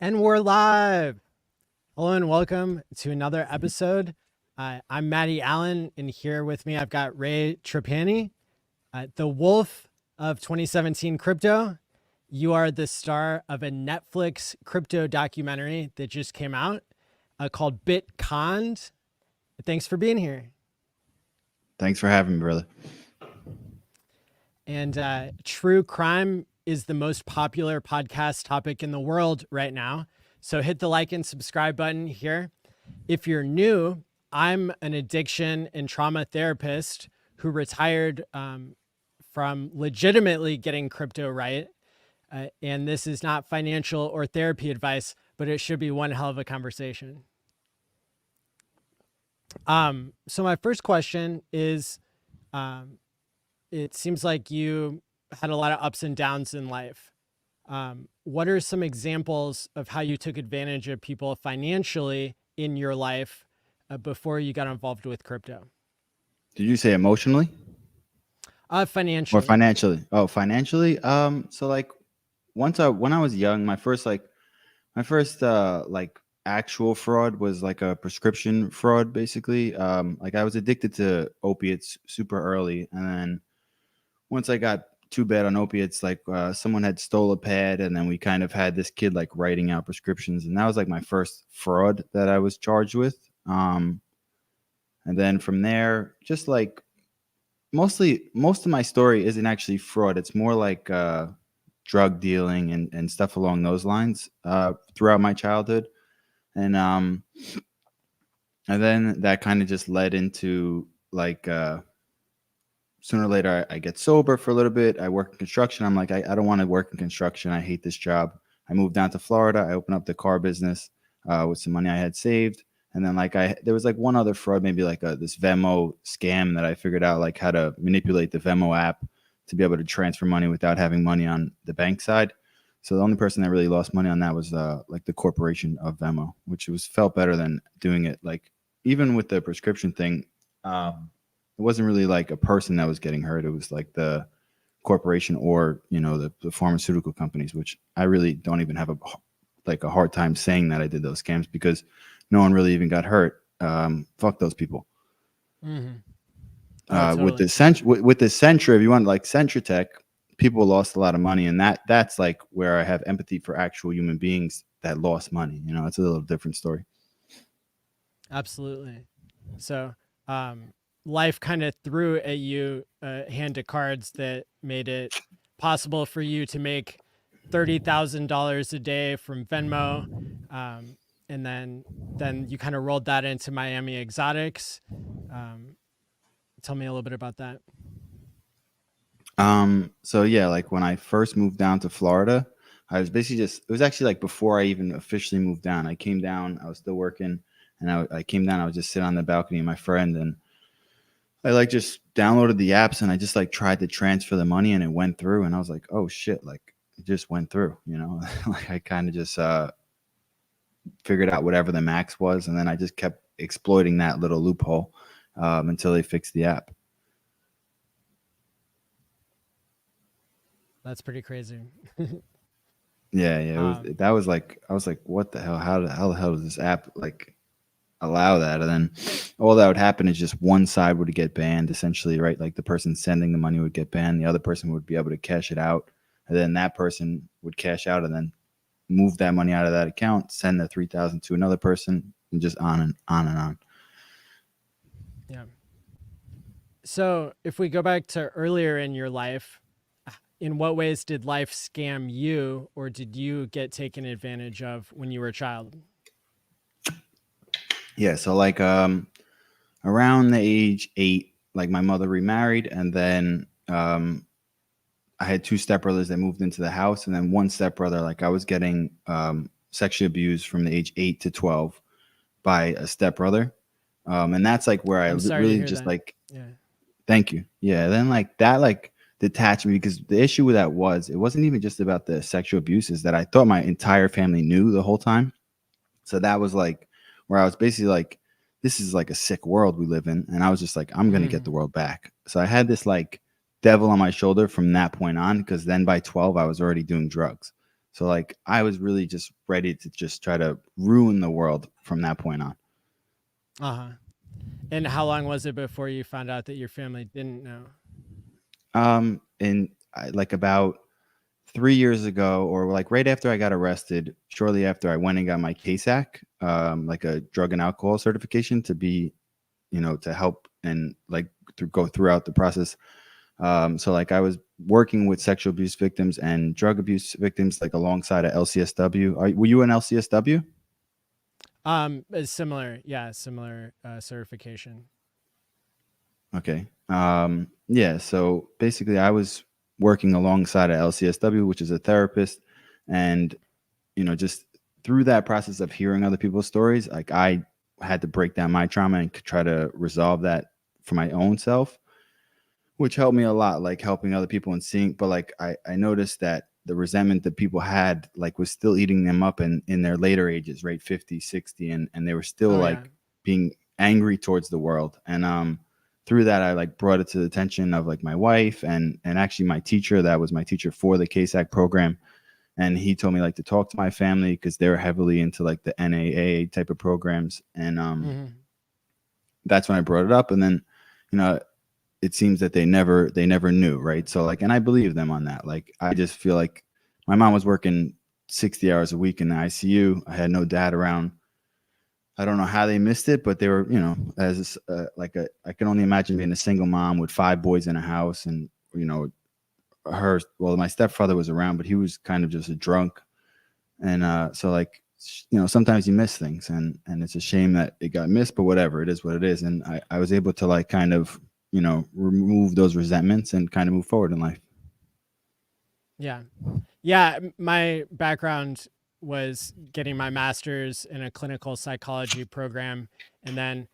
And we're live. Hello and welcome to another episode. I'm Mati Allin, and here with me I've got Ray Trapani, the wolf of 2017 crypto. You are the star of a Netflix crypto documentary that just came out called Bitconned. Thanks for being here. Thanks for having me, brother. And true crime is the most popular podcast topic in the world right now. So hit the like and subscribe button here. If you're new, I'm an addiction and trauma therapist who retired from legitimately getting crypto right. And this is not financial or therapy advice, but it should be one hell of a conversation. So my first question is, it seems like you had a lot of ups and downs in life. What are some examples of how you took advantage of people financially in your life before you got involved with crypto? Did you say emotionally or Financially. financially? Oh, financially. So like when I was young, my first actual fraud was like a prescription fraud, basically. Like I was addicted to opiates super early, and then once I got too bad on opiates, like someone had stole a pad, and then we kind of had this kid like writing out prescriptions, and that was like my first fraud that I was charged with. And then from there, just like most of my story isn't actually fraud. It's more like drug dealing and stuff along those lines throughout my childhood. And and then that kind of just led into like sooner or later I get sober for a little bit. I work in construction. I'm like, I don't want to work in construction. I hate this job. I moved down to Florida. I opened up the car business with some money I had saved. And then there was like one other fraud, maybe like this Venmo scam that I figured out like how to manipulate the Venmo app to be able to transfer money without having money on the bank side. So the only person that really lost money on that was like the corporation of Venmo, which was felt better than doing it. Like even with the prescription thing, it wasn't really like a person that was getting hurt. It was like the corporation or the pharmaceutical companies, which I really don't even have a hard time saying that I did those scams because no one really even got hurt. Fuck those people. Mm-hmm. Oh, With totally. the Centra, if you want like Centratech, people lost a lot of money, and that's like where I have empathy for actual human beings that lost money. It's a little different story. Absolutely. So, life kind of threw at you a hand of cards that made it possible for you to make $30,000 a day from Venmo, and then you kind of rolled that into Miami Exotics. Um, Tell me a little bit about that. So yeah, like when I first moved down to Florida, I was basically it was actually like before I even officially moved down. I came down, I was still working, and I came down, I was just sitting on the balcony with my friend, and I like just downloaded the apps and I just like tried to transfer the money and it went through, and I was like, oh shit, like it just went through. Like I kind of just figured out whatever the max was, and then I just kept exploiting that little loophole until they fixed the app. That's pretty crazy. Yeah, yeah. um, That was like I was like, what the hell? How the hell does this app like allow that? And then all that would happen is just one side would get banned, essentially, right? Like the person sending the money would get banned, the other person would be able to cash it out, and then that person would cash out and then move that money out of that account, send the 3,000 to another person, and just on and on and on. yeah. So, if we go back to earlier in your life, in what ways did life scam you, or did you get taken advantage of when you were a child? Yeah, so like around the age 8, like my mother remarried, and then I had two stepbrothers that moved into the house, and then one stepbrother, like I was getting sexually abused from the age 8 to 12 by a stepbrother. And that's like where I I'm sorry to really hear just that. like, Yeah. thank you. Yeah. Then like that, like detached me because the issue with that was it wasn't even just about the sexual abuses that I thought my entire family knew the whole time. So that was like where I was basically like, this is like a sick world we live in. And I was just like, I'm going to get the Mhm. world back. So I had this like devil on my shoulder from that point on, because then by 12, I was already doing drugs. So like I was really just ready to just try to ruin the world from that point on. Uh-huh. And how long was it before you found out that your family didn't know? And like about 3 years ago, or like right after I got arrested, shortly after I went and got my KSAC, like a drug and alcohol certification to be, to help and like to go throughout the process. So like I was working with sexual abuse victims and drug abuse victims, like alongside a LCSW. Were you an LCSW? Similar, yeah, similar certification. Okay. Yeah. So basically, I was working alongside a LCSW, which is a therapist, and just through that process of hearing other people's stories, like I had to break down my trauma and try to resolve that for my own self, which helped me a lot, like helping other people and seeing. But like I noticed that the resentment that people had like was still eating them up in their later ages, right? 50, 60, and they were still Oh yeah. like being angry towards the world. And through that I like brought it to the attention of like my wife and actually my teacher, that was my teacher for the KSAC program. And he told me like to talk to my family because they're heavily into like the NAA type of programs. And Mm-hmm. that's when I brought it up. And then, you know, it seems that they never knew, right? So like, and I believe them on that. Like I just feel like my mom was working 60 hours a week in the ICU. I had no dad around. I don't know how they missed it, but they were, as I can only imagine being a single mom with 5 boys in a house. And my stepfather was around, but he was kind of just a drunk. And so like, sometimes you miss things, and it's a shame that it got missed, but whatever, it is what it is. And I was able to like kind of, remove those resentments and kind of move forward in life. Yeah. Yeah, my background was getting my master's in a clinical psychology program, and then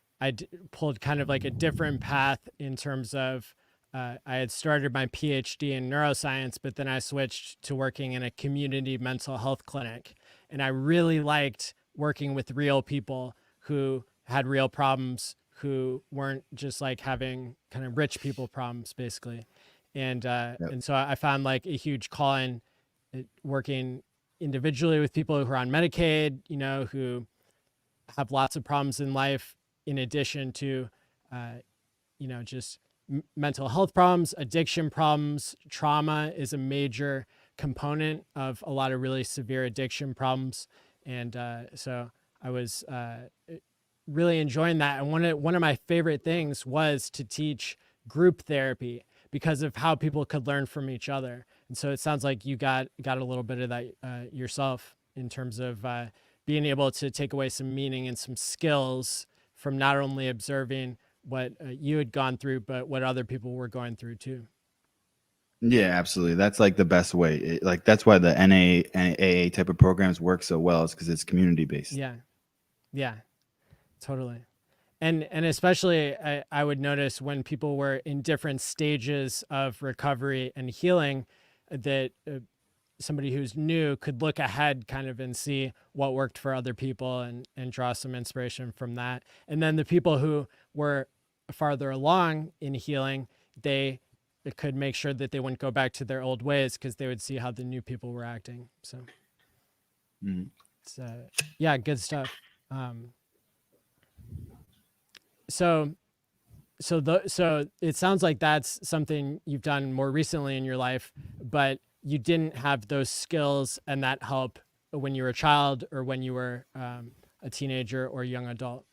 pulled kind of like a different path in terms of I had started my PhD in neuroscience, but then I switched to working in a community mental health clinic, and I really liked working with real people who had real problems, who weren't just like having kind of rich people problems, basically. And Yep. and so I found like a huge calling working individually with people who are on Medicaid, who have lots of problems in life, in addition to, uh, just mental health problems, addiction problems. Trauma is a major component of a lot of really severe addiction problems. And so I was really enjoying that. And one of my favorite things was to teach group therapy because of how people could learn from each other. And so it sounds like you got a little bit of that yourself in terms of being able to take away some meaning and some skills from not only observing what you had gone through, but what other people were going through too. Yeah, absolutely. That's like the best way. Like that's why the NA and AA type of programs work so well, is because it's community based. Yeah, yeah, totally. And especially I would notice when people were in different stages of recovery and healing, that somebody who's new could look ahead kind of and see what worked for other people and draw some inspiration from that. And then the people who were farther along in healing, they could make sure that they wouldn't go back to their old ways because they would see how the new people were acting. So Mhm. it's yeah, good stuff. Um, so so it sounds like that's something you've done more recently in your life, but you didn't have those skills and that help when you were a child or when you were a teenager or young adult.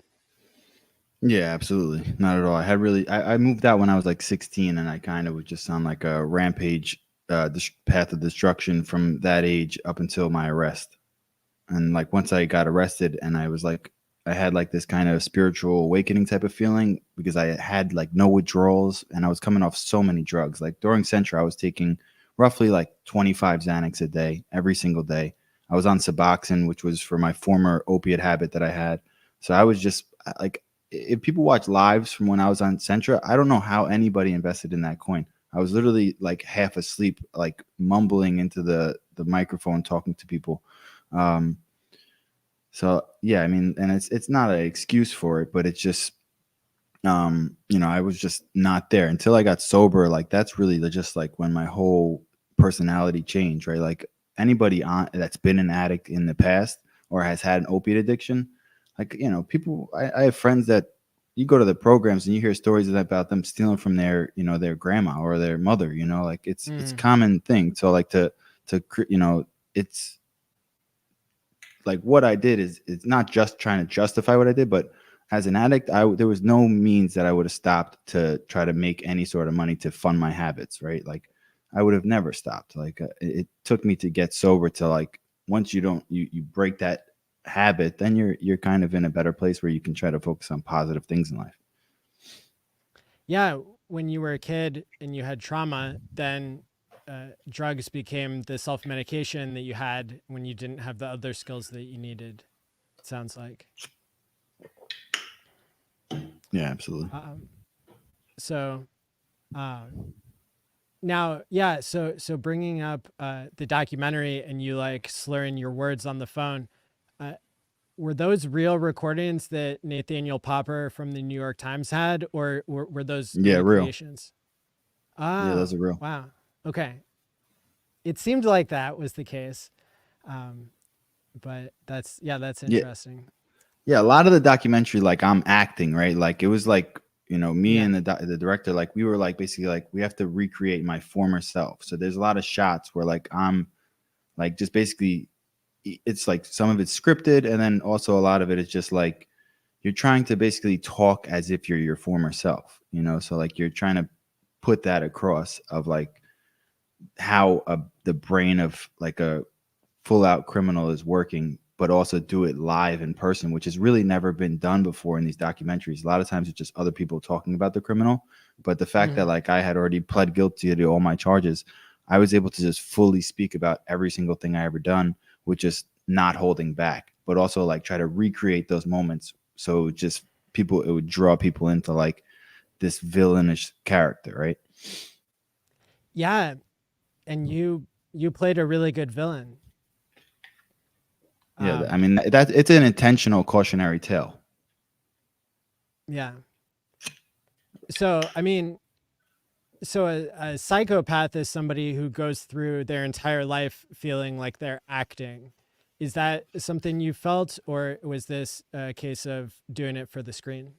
Yeah, absolutely. Not at all. I moved out when I was like 16, and I kind of was just on like a rampage, this path of destruction from that age up until my arrest. And like once I got arrested, and I was like, I had like this kind of spiritual awakening type of feeling because I had like no withdrawals, and I was coming off so many drugs. Like during Centra, I was taking roughly like 25 Xanax a day, every single day. I was on Suboxone, which was for my former opiate habit that I had. So I was just like, if people watch lives from when I was on Centra, I don't know how anybody invested in that coin. I was literally like half asleep, like mumbling into the microphone, talking to people. Um, so yeah, I mean, and it's not an excuse for it, but it's just I was just not there until I got sober. Like that's really just like when my whole personality changed, right? Like anybody on that's been an addict in the past or has had an opiate addiction, like, you know, people, I have friends that you go to the programs and you hear stories about them stealing from their, you know, their grandma or their mother, you know, like it's a Mm. common thing. So like you know, it's like what I did is it's not just trying to justify what I did, but as an addict, there was no means that I would have stopped to try to make any sort of money to fund my habits, right? Like I would have never stopped. Like it took me to get sober to like once you don't you break that habit, then you're kind of in a better place where you can try to focus on positive things in life. Yeah, when you were a kid and you had trauma, then drugs became the self medication that you had when you didn't have the other skills that you needed. It sounds like. Yeah, absolutely. Um, so uh, now, yeah. So bringing up the documentary and you like slurring your words on the phone. Uh, were those real recordings that Nathaniel Popper from the New York Times had, or were those Yeah, real. recreations? Yeah, those Oh, are real. wow. Okay. It seemed like that was the case. Um, but that's Yeah, interesting. yeah. A lot of the documentary, like I'm acting, right? Like it was like, you know, me Yeah. and the director, like we were like basically like we have to recreate my former self. So there's a lot of shots where like I'm like just basically it's like some of it's scripted and then also a lot of it is just like you're trying to basically talk as if you're your former self, you know, so like you're trying to put that across of like how the brain of like a full out criminal is working, but also do it live in person, which has really never been done before in these documentaries. A lot of times it's just other people talking about the criminal, but the fact that Mhm. like I had already pled guilty to all my charges, I was able to just fully speak about every single thing I ever done with just not holding back, but also like try to recreate those moments. So just people, it would draw people into like this villainish character, right? Yeah, and you played a really good villain. Yeah, I Um, mean that it's an intentional cautionary tale. yeah. So I mean, so a psychopath is somebody who goes through their entire life feeling like they're acting. Is that something you felt, or was this a case of doing it for the screen?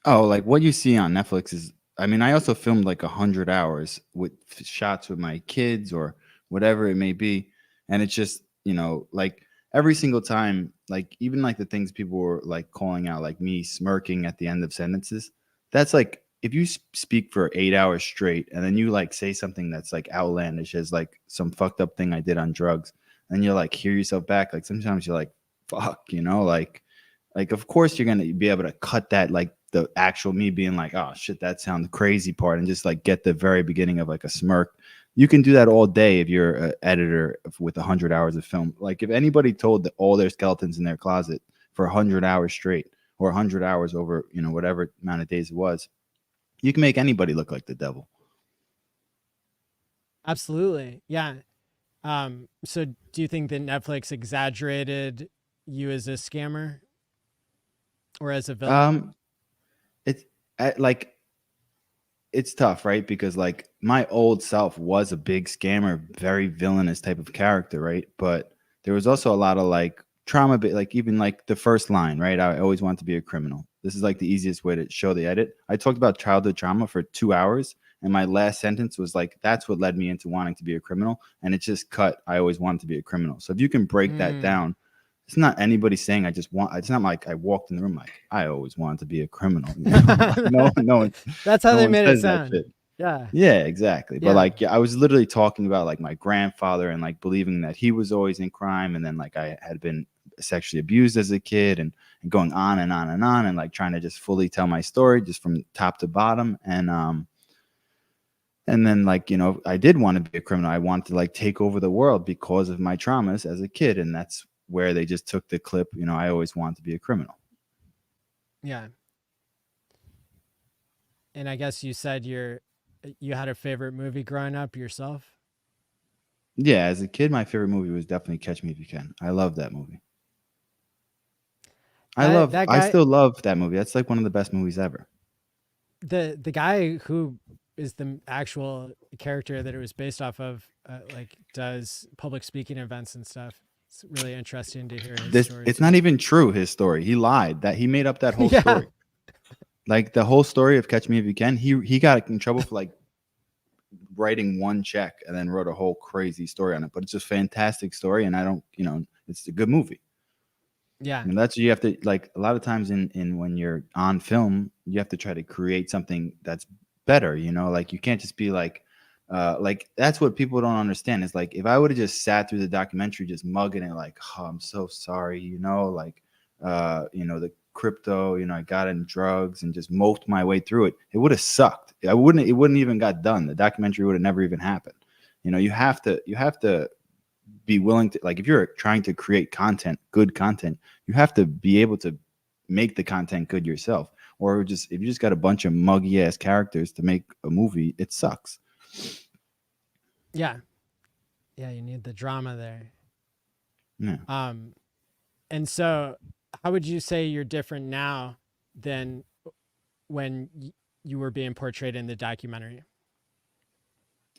Oh, like what you see on Netflix is, I mean, I also filmed like 100 hours with shots with my kids or whatever it may be. And it's just, you know, like every single time, like even like the things people were like calling out, like me smirking at the end of sentences, that's like, if you speak for 8 hours straight and then you like say something that's like outlandish as like some fucked up thing I did on drugs, and you like hear yourself back, like sometimes you're like, fuck, you know, like of course you're gonna be able to cut that like the actual me being like, oh shit, that sounds crazy part and just like get the very beginning of like a smirk. You can do that all day if you're an editor with 100 hours of film. Like if anybody told that all their skeletons in their closet for 100 hours straight or 100 hours over, you know, whatever amount of days it was, you can make anybody look like the devil. Absolutely. Yeah. So do you think that Netflix exaggerated you as a scammer or as a villain? Um, it's like it's tough, right? Because like my old self was a big scammer, very villainous type of character, right? But there was also a lot of like trauma, but like even like the first line, right? I always want to be a criminal. This is like the easiest way to show the edit. I talked about childhood trauma for 2 hours, and my last sentence was like, "That's what led me into wanting to be a criminal," and it just cut. I always wanted to be a criminal. So if you can break that Mm. down, it's not anybody saying I just want. It's not like I walked in the room like I always wanted to be a criminal. You know, like no one, That's how no they one made it says that sound. shit. Yeah. Yeah, exactly. But Yeah. like, yeah, I was literally talking about like my grandfather and like believing that he was always in crime, and then like I had been sexually abused as a kid, and going on and on and on, and like trying to just fully tell my story just from top to bottom, and then like, you know, I did want to be a criminal. I wanted to like take over the world because of my traumas as a kid, and that's where they just took the clip. You know, I always wanted to be a criminal. Yeah. And I guess you said you had a favorite movie growing up yourself. Yeah, as a kid, my favorite movie was definitely Catch Me If You Can. I love that movie. That I guy, still love that movie. That's like one of the best movies ever. the guy who is the actual character that it was based off of, like does public speaking events and stuff. It's really interesting to hear his story It's too. not even true, his story. He lied. That he made up that whole Yeah. story. Like the whole story of Catch Me If You Can, he got in trouble for like writing one check and then wrote a whole crazy story on it. But it's a fantastic story, and I don't, it's a good movie. Yeah. And that's what you have to, like, a lot of times in when you're on film, you have to try to create something that's better, like you can't just be like that's what people don't understand is like if I would have just sat through the documentary just mugging it like, oh, I'm so sorry, like the crypto, I got in drugs and just moped my way through it, it would have sucked. It wouldn't even got done. The documentary would have never even happened. You have to be willing to, like, if you're trying to create good content, you have to be able to make the content good yourself. Or just if you just got a bunch of muggy ass characters to make a movie, it sucks. Yeah. Yeah. You need the drama there. Yeah. And so how would you say you're different now than when you were being portrayed in the documentary?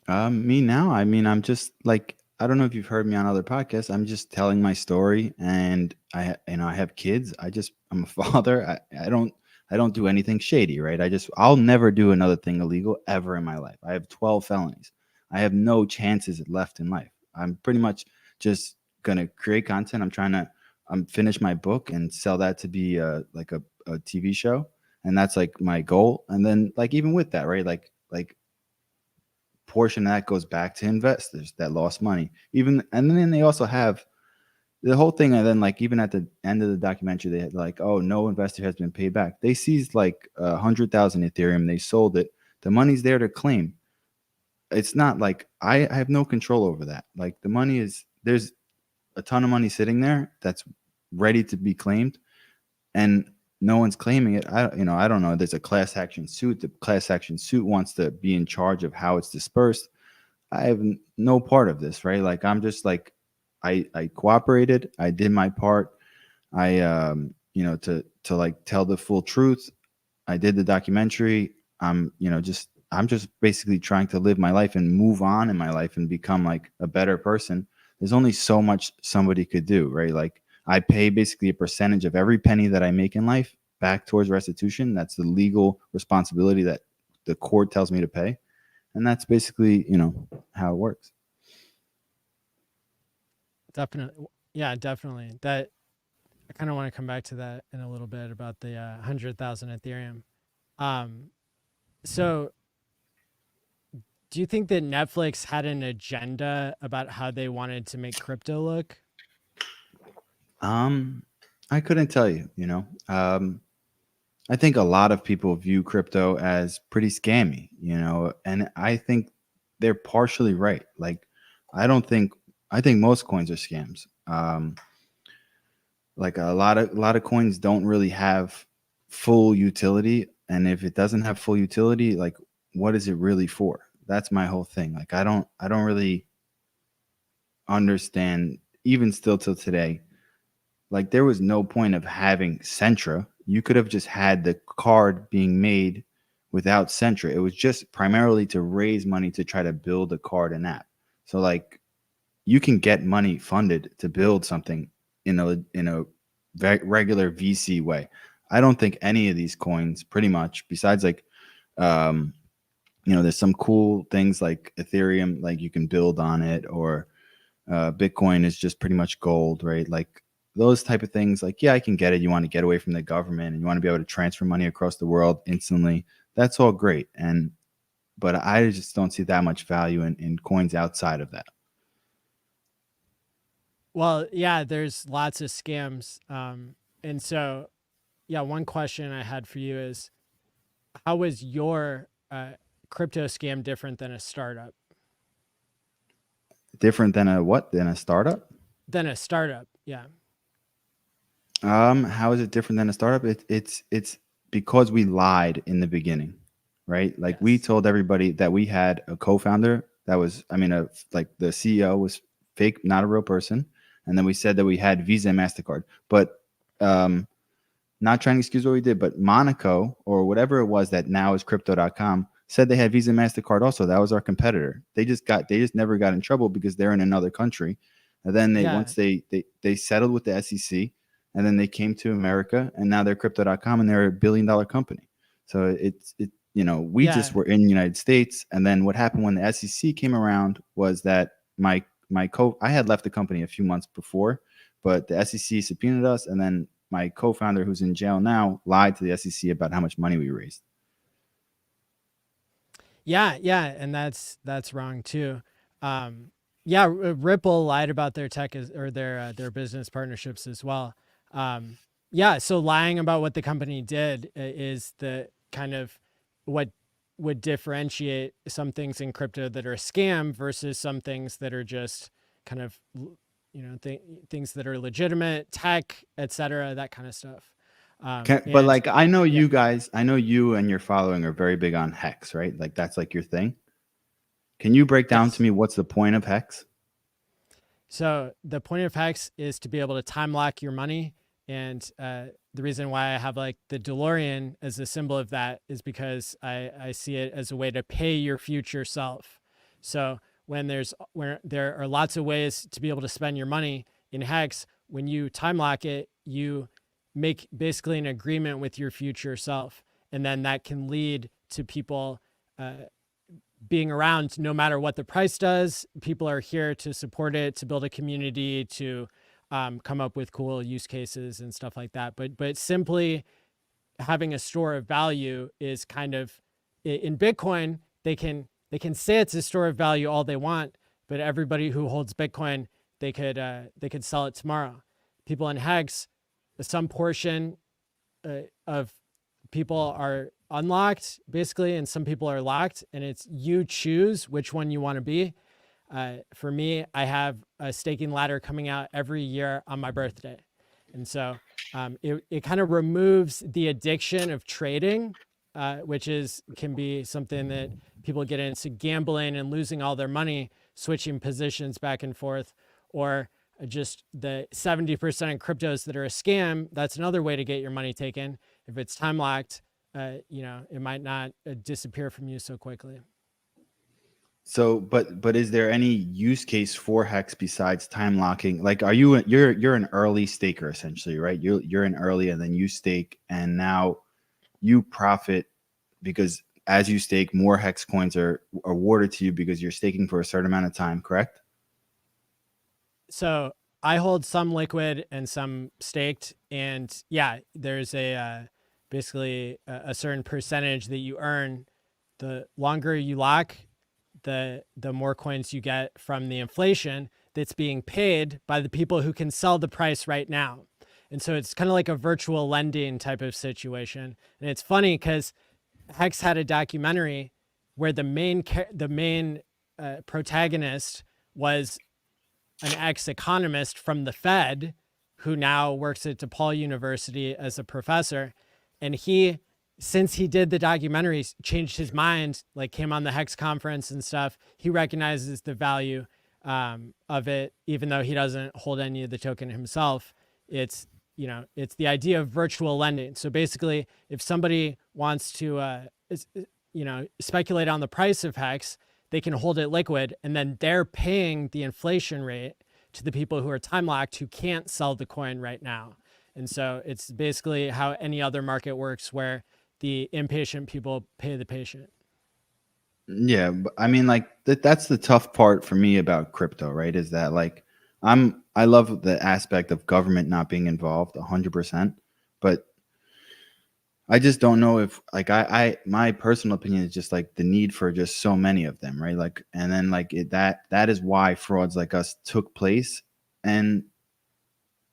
Me now, I mean, I'm just like, I don't know if you've heard me on other podcasts. I'm just telling my story, and I have kids. I'm a father. I don't do anything shady, right? I'll never do another thing illegal ever in my life. I have 12 felonies. I have no chances left in life. I'm pretty much just gonna create content. I'm finish my book and sell that to be like a TV show, and that's like my goal. And then like even with that, right? Like portion of that goes back to investors that lost money. And then they also have the whole thing. And then like even at the end of the documentary, they had like, oh, no investor has been paid back. They seized like 100,000 Ethereum. They sold it. The money's there to claim. It's not like I have no control over that. Like the money there's a ton of money sitting there that's ready to be claimed, and no one's claiming it. I don't know. There's a class action suit. The class action suit wants to be in charge of how it's dispersed. I have no part of this, right? Like I'm just like, I cooperated. I did my part. I to like tell the full truth. I did the documentary. I'm just basically trying to live my life and move on in my life and become like a better person. There's only so much somebody could do, right? Like I pay basically a percentage of every penny that I make in life back towards restitution. That's the legal responsibility that the court tells me to pay. And that's basically, how it works. Definitely. Yeah, definitely. That I kind of want to come back to that in a little bit about the 100,000 Ethereum. Um, so do you think that Netflix had an agenda about how they wanted to make crypto look? I couldn't tell you, I think a lot of people view crypto as pretty scammy, and I think they're partially right. Like, I think most coins are scams. Like a lot of coins don't really have full utility, and if it doesn't have full utility, like what is it really for? That's my whole thing. Like I don't really understand, even still till today. Like there was no point of having Centra. You could have just had the card being made without Centra. It was just primarily to raise money to try to build a card and app. So like you can get money funded to build something in a regular VC way. I don't think any of these coins, pretty much, besides like, there's some cool things like Ethereum, like you can build on it, or Bitcoin is just pretty much gold, right? Like those type of things. Like, yeah, I can get it. You want to get away from the government and you want to be able to transfer money across the world instantly. That's all great. But I just don't see that much value in coins outside of that. Well, yeah, there's lots of scams. And so, yeah, one question I had for you is how was your crypto scam different than a startup? Different than a what? Than a startup? Than a startup, yeah. How is it different than a startup? It's because we lied in the beginning, right? Like we Yes. told everybody that we had a co-founder that was, like the CEO was fake, not a real person, and then we said that we had Visa and MasterCard, but not trying to excuse what we did, but Monaco or whatever it was that now is Crypto.com, said they had Visa, MasterCard also. That was our competitor. They just never got in trouble because they're in another country. And then Yeah. they settled with the SEC, and then they came to America, and now they're crypto.com, and they're a $1 billion company. So we just Yeah. were in the United States. And then what happened when the SEC came around was that I had left the company a few months before, but the SEC subpoenaed us, and then my co-founder, who's in jail now, lied to the SEC about how much money we raised. Yeah, and that's wrong too. Yeah, Ripple lied about their or their business partnerships as well. Yeah, so lying about what the company did is the kind of what would differentiate some things in crypto that are a scam versus some things that are just kind of things that are legitimate, tech, etc., that kind of stuff. But And like, I know yeah, you and your following are very big on Hex, right? Like that's like your thing. Can you break down to yes. me what's the point of Hex? So the point of Hex is to be able to time lock your money. And the reason why I have like the DeLorean as a symbol of that is because I see it as a way to pay your future self. So when there are lots of ways to be able to spend your money in Hex, when you time lock it, you make basically an agreement with your future self. And then that can lead to people being around no matter what the price does. People are here to support it, to build a community, to come up with cool use cases and stuff like that. But simply having a store of value is kind of in Bitcoin. They can say it's a store of value all they want, but everybody who holds Bitcoin, they could sell it tomorrow. People in Hex, some portion of people are unlocked basically, and some people are locked, and it's you choose which one you want to be. For me, I have a staking ladder coming out every year on my birthday. And so it kind of removes the addiction of trading, which can be something that people get into, gambling and losing all their money, switching positions back and forth, or just the 70% of cryptos that are a scam. That's another way to get your money taken. If it's time locked, it might not disappear from you so quickly. So, but is there any use case for Hex besides time locking? Like, you're an early staker essentially, right? You're an early, and then you stake, and now you profit because as you stake, more Hex coins are awarded to you because you're staking for a certain amount of time, correct? So I hold some liquid and some staked, and yeah, there's basically a certain percentage that you earn. The longer you lock, the more coins you get from the inflation that's being paid by the people who can sell the price right now. And so it's kind of like a virtual lending type of situation. And it's funny because Hex had a documentary where the main protagonist was an ex-economist from the Fed who now works at DePaul University as a professor. And he, since he did the documentary, changed his mind, like came on the Hex conference and stuff. He recognizes the value of it, even though he doesn't hold any of the token himself. It's the idea of virtual lending. So basically, if somebody wants to speculate on the price of Hex, they can hold it liquid, and then they're paying the inflation rate to the people who are time locked who can't sell the coin right now. And so it's basically how any other market works, where the impatient people pay the patient. Yeah, but I mean, like that's the tough part for me about crypto, right? Is that like I love the aspect of government not being involved 100%, but I just don't know if like my personal opinion is just like the need for just so many of them, right? Like, and then like that is why frauds like us took place. And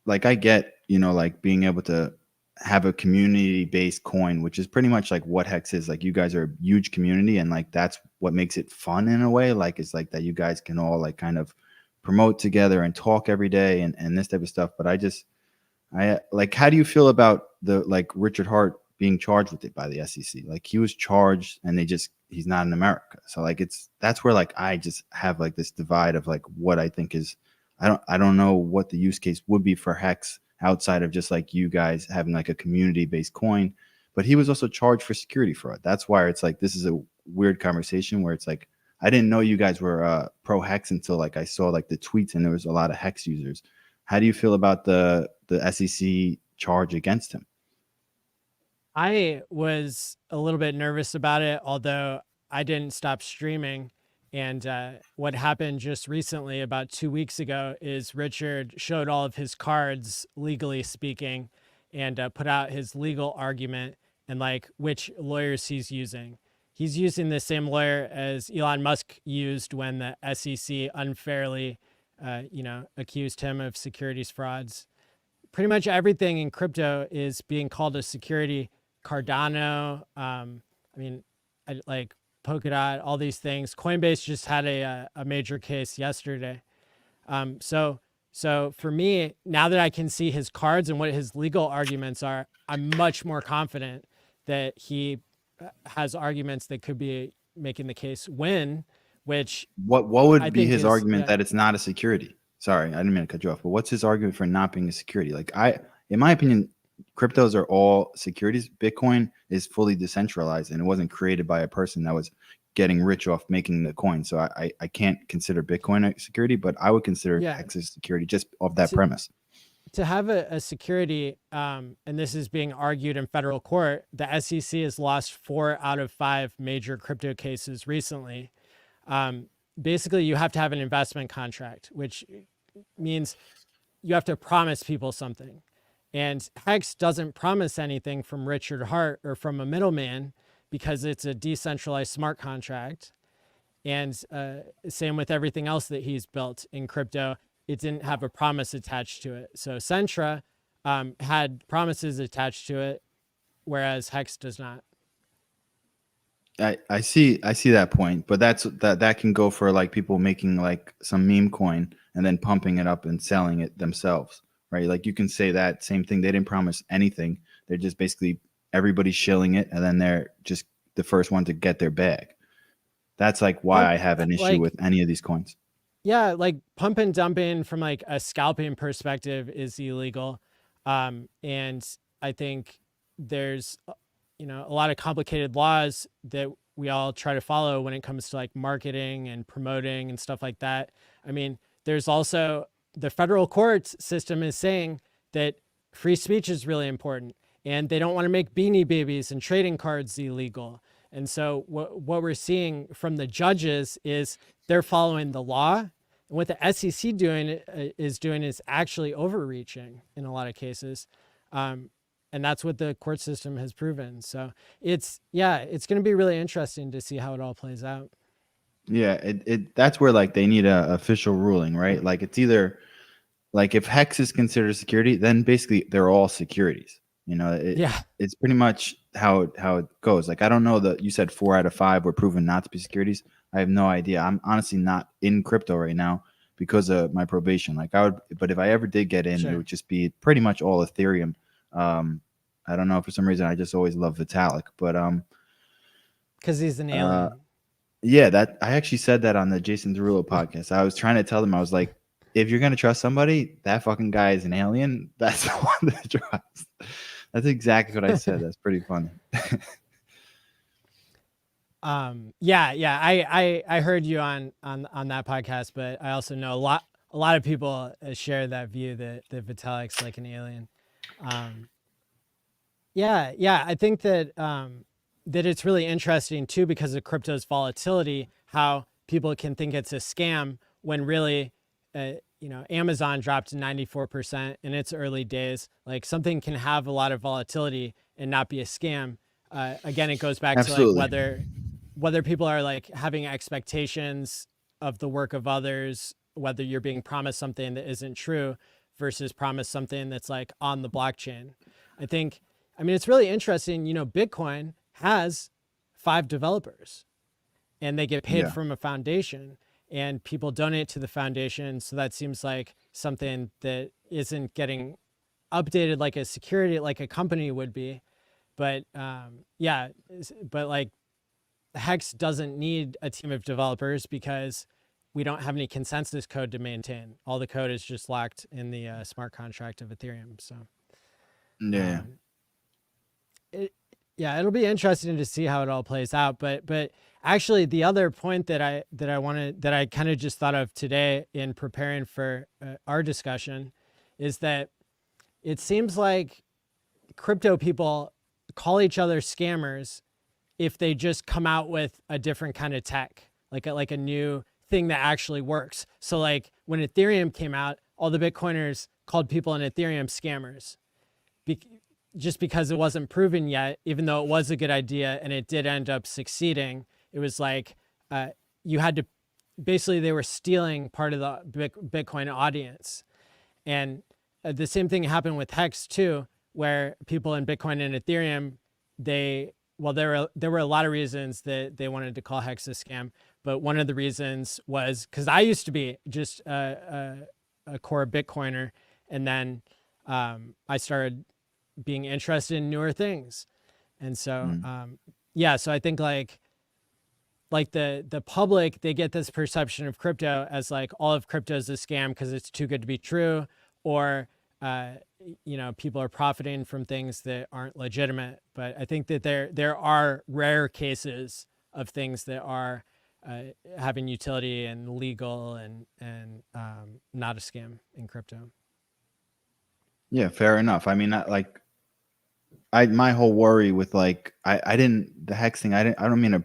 like I get, like being able to have a community based coin, which is pretty much like what Hex is. Like you guys are a huge community, and like that's what makes it fun in a way. Like it's like that you guys can all like kind of promote together and talk every day and this type of stuff. But I like, how do you feel about the like Richard Hart being charged with it by the SEC? Like he was charged, and he's not in America. So like that's where like I just have like this divide of like what I think is, I don't know what the use case would be for Hex outside of just like you guys having like a community based coin. But he was also charged for security fraud. That's why it's like this is weird conversation where it's like, I didn't know you guys were pro Hex until like I saw like the tweets and there was a lot of Hex users. How do you feel about the SEC charge against him? I was a little bit nervous about it, although I didn't stop streaming. And what happened just recently, about 2 weeks ago, is Richard showed all of his cards, legally speaking, and put out his legal argument and like which lawyers he's using. He's using the same lawyer as Elon Musk used when the SEC unfairly, accused him of securities frauds. Pretty much everything in crypto is being called a security. Cardano, I mean, like Polkadot, all these things. Coinbase just had a major case yesterday. So for me, now that I can see his cards and what his legal arguments are, I'm much more confident that he has arguments that could be making the case win, which What would I be think his is, argument yeah, that it's not a security? Sorry, I didn't mean to cut you off, but what's his argument for not being a security? Like in my opinion, cryptos are all securities. Bitcoin is fully decentralized and it wasn't created by a person that was getting rich off making the coin. So I can't consider Bitcoin a security, but I would consider yeah. Hex a security just off that To, premise. to have a security, and this is being argued in federal court, the SEC has lost 4 out of 5 major crypto cases recently. Basically, you have to have an investment contract, which means you have to promise people something. And Hex doesn't promise anything from Richard Hart or from a middleman because it's a decentralized smart contract. And same with everything else that he's built in crypto. It didn't have a promise attached to it. So Centra had promises attached to it, whereas Hex does not. I see that point, but that can go for like people making like some meme coin and then pumping it up and selling it themselves, right? Like you can say that same thing. They didn't promise anything. They're just basically everybody's shilling it, and then they're just the first one to get their bag. That's like why I have an issue Like, with any of these coins. yeah, like pump and dumping from like a scalping perspective is illegal. And I think there's, a lot of complicated laws that we all try to follow when it comes to like marketing and promoting and stuff like that. I mean, there's also the federal courts system is saying that free speech is really important and they don't want to make beanie babies and trading cards illegal. And so what we're seeing from the judges is they're following the law. And what the SEC is actually overreaching in a lot of cases. And that's what the court system has proven. So it's going to be really interesting to see how it all plays out. Yeah, that's where like they need a official ruling, right? Like it's either like if Hex is considered security, then basically they're all securities. Yeah, It's pretty much how it goes. Like I don't know that you said 4 out of 5 were proven not to be securities. I have no idea. I'm honestly not in crypto right now because of my probation. Like but if I ever did get in, it sure. would just be pretty much all Ethereum. I don't know, for some reason I just always love Vitalik, but Because he's an uh, alien. yeah, that I actually said that on the Jason Derulo podcast. I was trying to tell them, I was like, if you're gonna trust somebody, that fucking guy is an alien. That's the one to trust. That's exactly what I said. That's pretty funny. Yeah. I heard you on that podcast, but I also know a lot of people share that view that Vitalik's like an alien. Um, yeah. I think that it's really interesting too because of crypto's volatility, how people can think it's a scam when really, Amazon dropped 94% in its early days. Like something can have a lot of volatility and not be a scam. Again, it goes back to like Absolutely. whether people are like having expectations of the work of others, whether you're being promised something that isn't true versus promised something that's like on the blockchain. I think, I mean, it's really interesting. Bitcoin has 5 developers and they get paid Yeah. from a foundation and people donate to the foundation. So that seems like something that isn't getting updated like a security, like a company would be. But yeah, but like Hex doesn't need a team of developers because we don't have any consensus code to maintain. All the code is just locked in the smart contract of Ethereum. So Yeah. um, it, Yeah, it'll be interesting to see how it all plays out. But actually, the other point that I kind of just thought of today in preparing for our discussion is that it seems like crypto people call each other scammers if they just come out with a different kind of tech, like a new thing that actually works. So like when Ethereum came out, all the Bitcoiners called people in Ethereum scammers, be- just because it wasn't proven yet, even though it was a good idea and it did end up succeeding. It was like uh, you had to basically they were stealing part of the Bitcoin audience. And the same thing happened with Hex too, where people in Bitcoin and Ethereum, there were a lot of reasons that they wanted to call Hex a scam, but one of the reasons was because I used to be just a core Bitcoiner, and then I started being interested in newer things, and so Mm. yeah, so I think like the public, they get this perception of crypto as like all of crypto is a scam because it's too good to be true, or uh, people are profiting from things that aren't legitimate. But I think that there are rare cases of things that are having utility and legal and not a scam in crypto. Yeah, fair enough. I mean, like my whole worry with like I didn't the hex thing, I don't mean to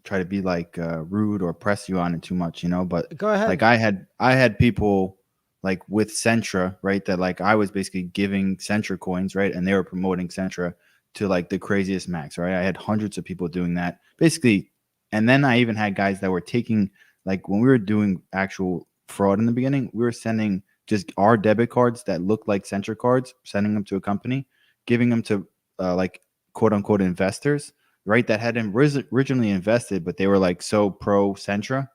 try to be like rude or press you on it too much, but Go like ahead. I had people like with Centra, right, that like I was basically giving Centra coins, right, and they were promoting Centra to like the craziest max, right? I had hundreds of people doing that basically. And then I even had guys that were taking, like when we were doing actual fraud in the beginning, we were sending just our debit cards that looked like Centra cards, sending them to a company, giving them to like quote unquote investors, right? That hadn't originally invested, but they were like so pro Centra.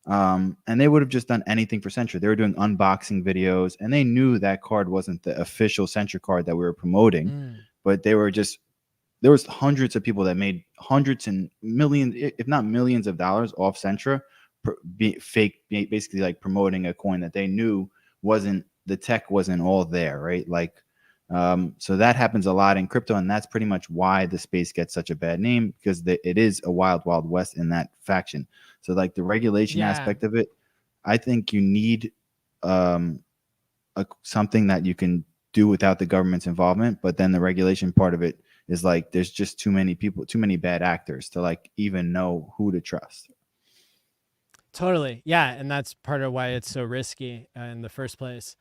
And they would have just done anything for Centra. They were doing unboxing videos, and they knew that card wasn't the official Centra card that we were promoting, Mm. but there was hundreds of people that made hundreds and millions, if not millions of dollars off Centra, basically like promoting a coin that they knew wasn't, the tech wasn't all there, right? Like, so that happens a lot in crypto, and that's pretty much why the space gets such a bad name, because it is a wild, wild west in that faction. So like the regulation Yeah. aspect of it, I think you need um, something that you can do without the government's involvement. But then the regulation part of it is like there's just too many people, too many bad actors to like even know who to trust. Totally. Yeah. And that's part of why it's so risky in the first place.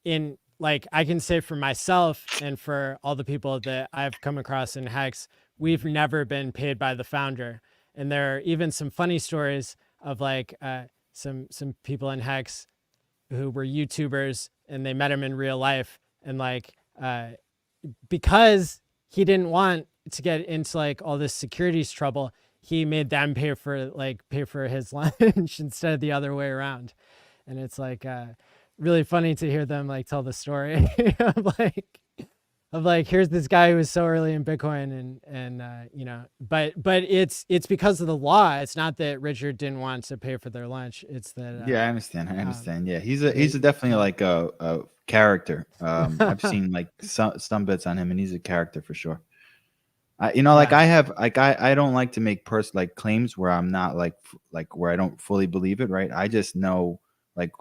In like, I can say for myself and for all the people that I've come across in Hex, we've never been paid by the founder. And there are even some funny stories of like some people in Hex who were YouTubers and they met him in real life. And like, because he didn't want to get into like all this securities trouble, he made them pay for his lunch instead of the other way around. And it's like really funny to hear them like tell the story of like here's this guy who was so early in Bitcoin and but it's because of the law. It's not that Richard didn't want to pay for their lunch. It's that Yeah, I understand. I understand. Yeah, they he's definitely like a character. I've seen like some bits on him, and he's a character for sure. Like yeah. I don't like to make like claims where I'm not like where I don't fully believe it, right? I just know like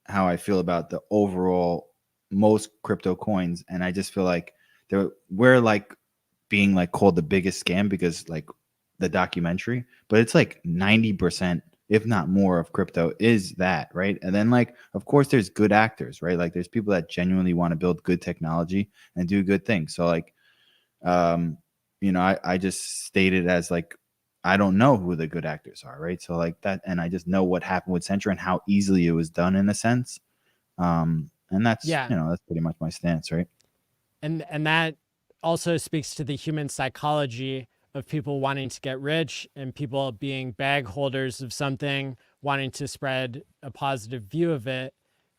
how I feel about the overall most crypto coins, and I just feel like we're like being like called the biggest scam because like the documentary, but it's like 90%, if not more, of crypto is that, right? And then like of course there's good actors, right? Like there's people that genuinely want to build good technology and do good things. So like um I just stated as like I don't know who the good actors are, right? So like that, and I just know what happened with Centra and how easily it was done in a sense. And that's Yeah. that's pretty much my stance, right? And that also speaks to the human psychology of people wanting to get rich and people being bag holders of something, wanting to spread a positive view of it,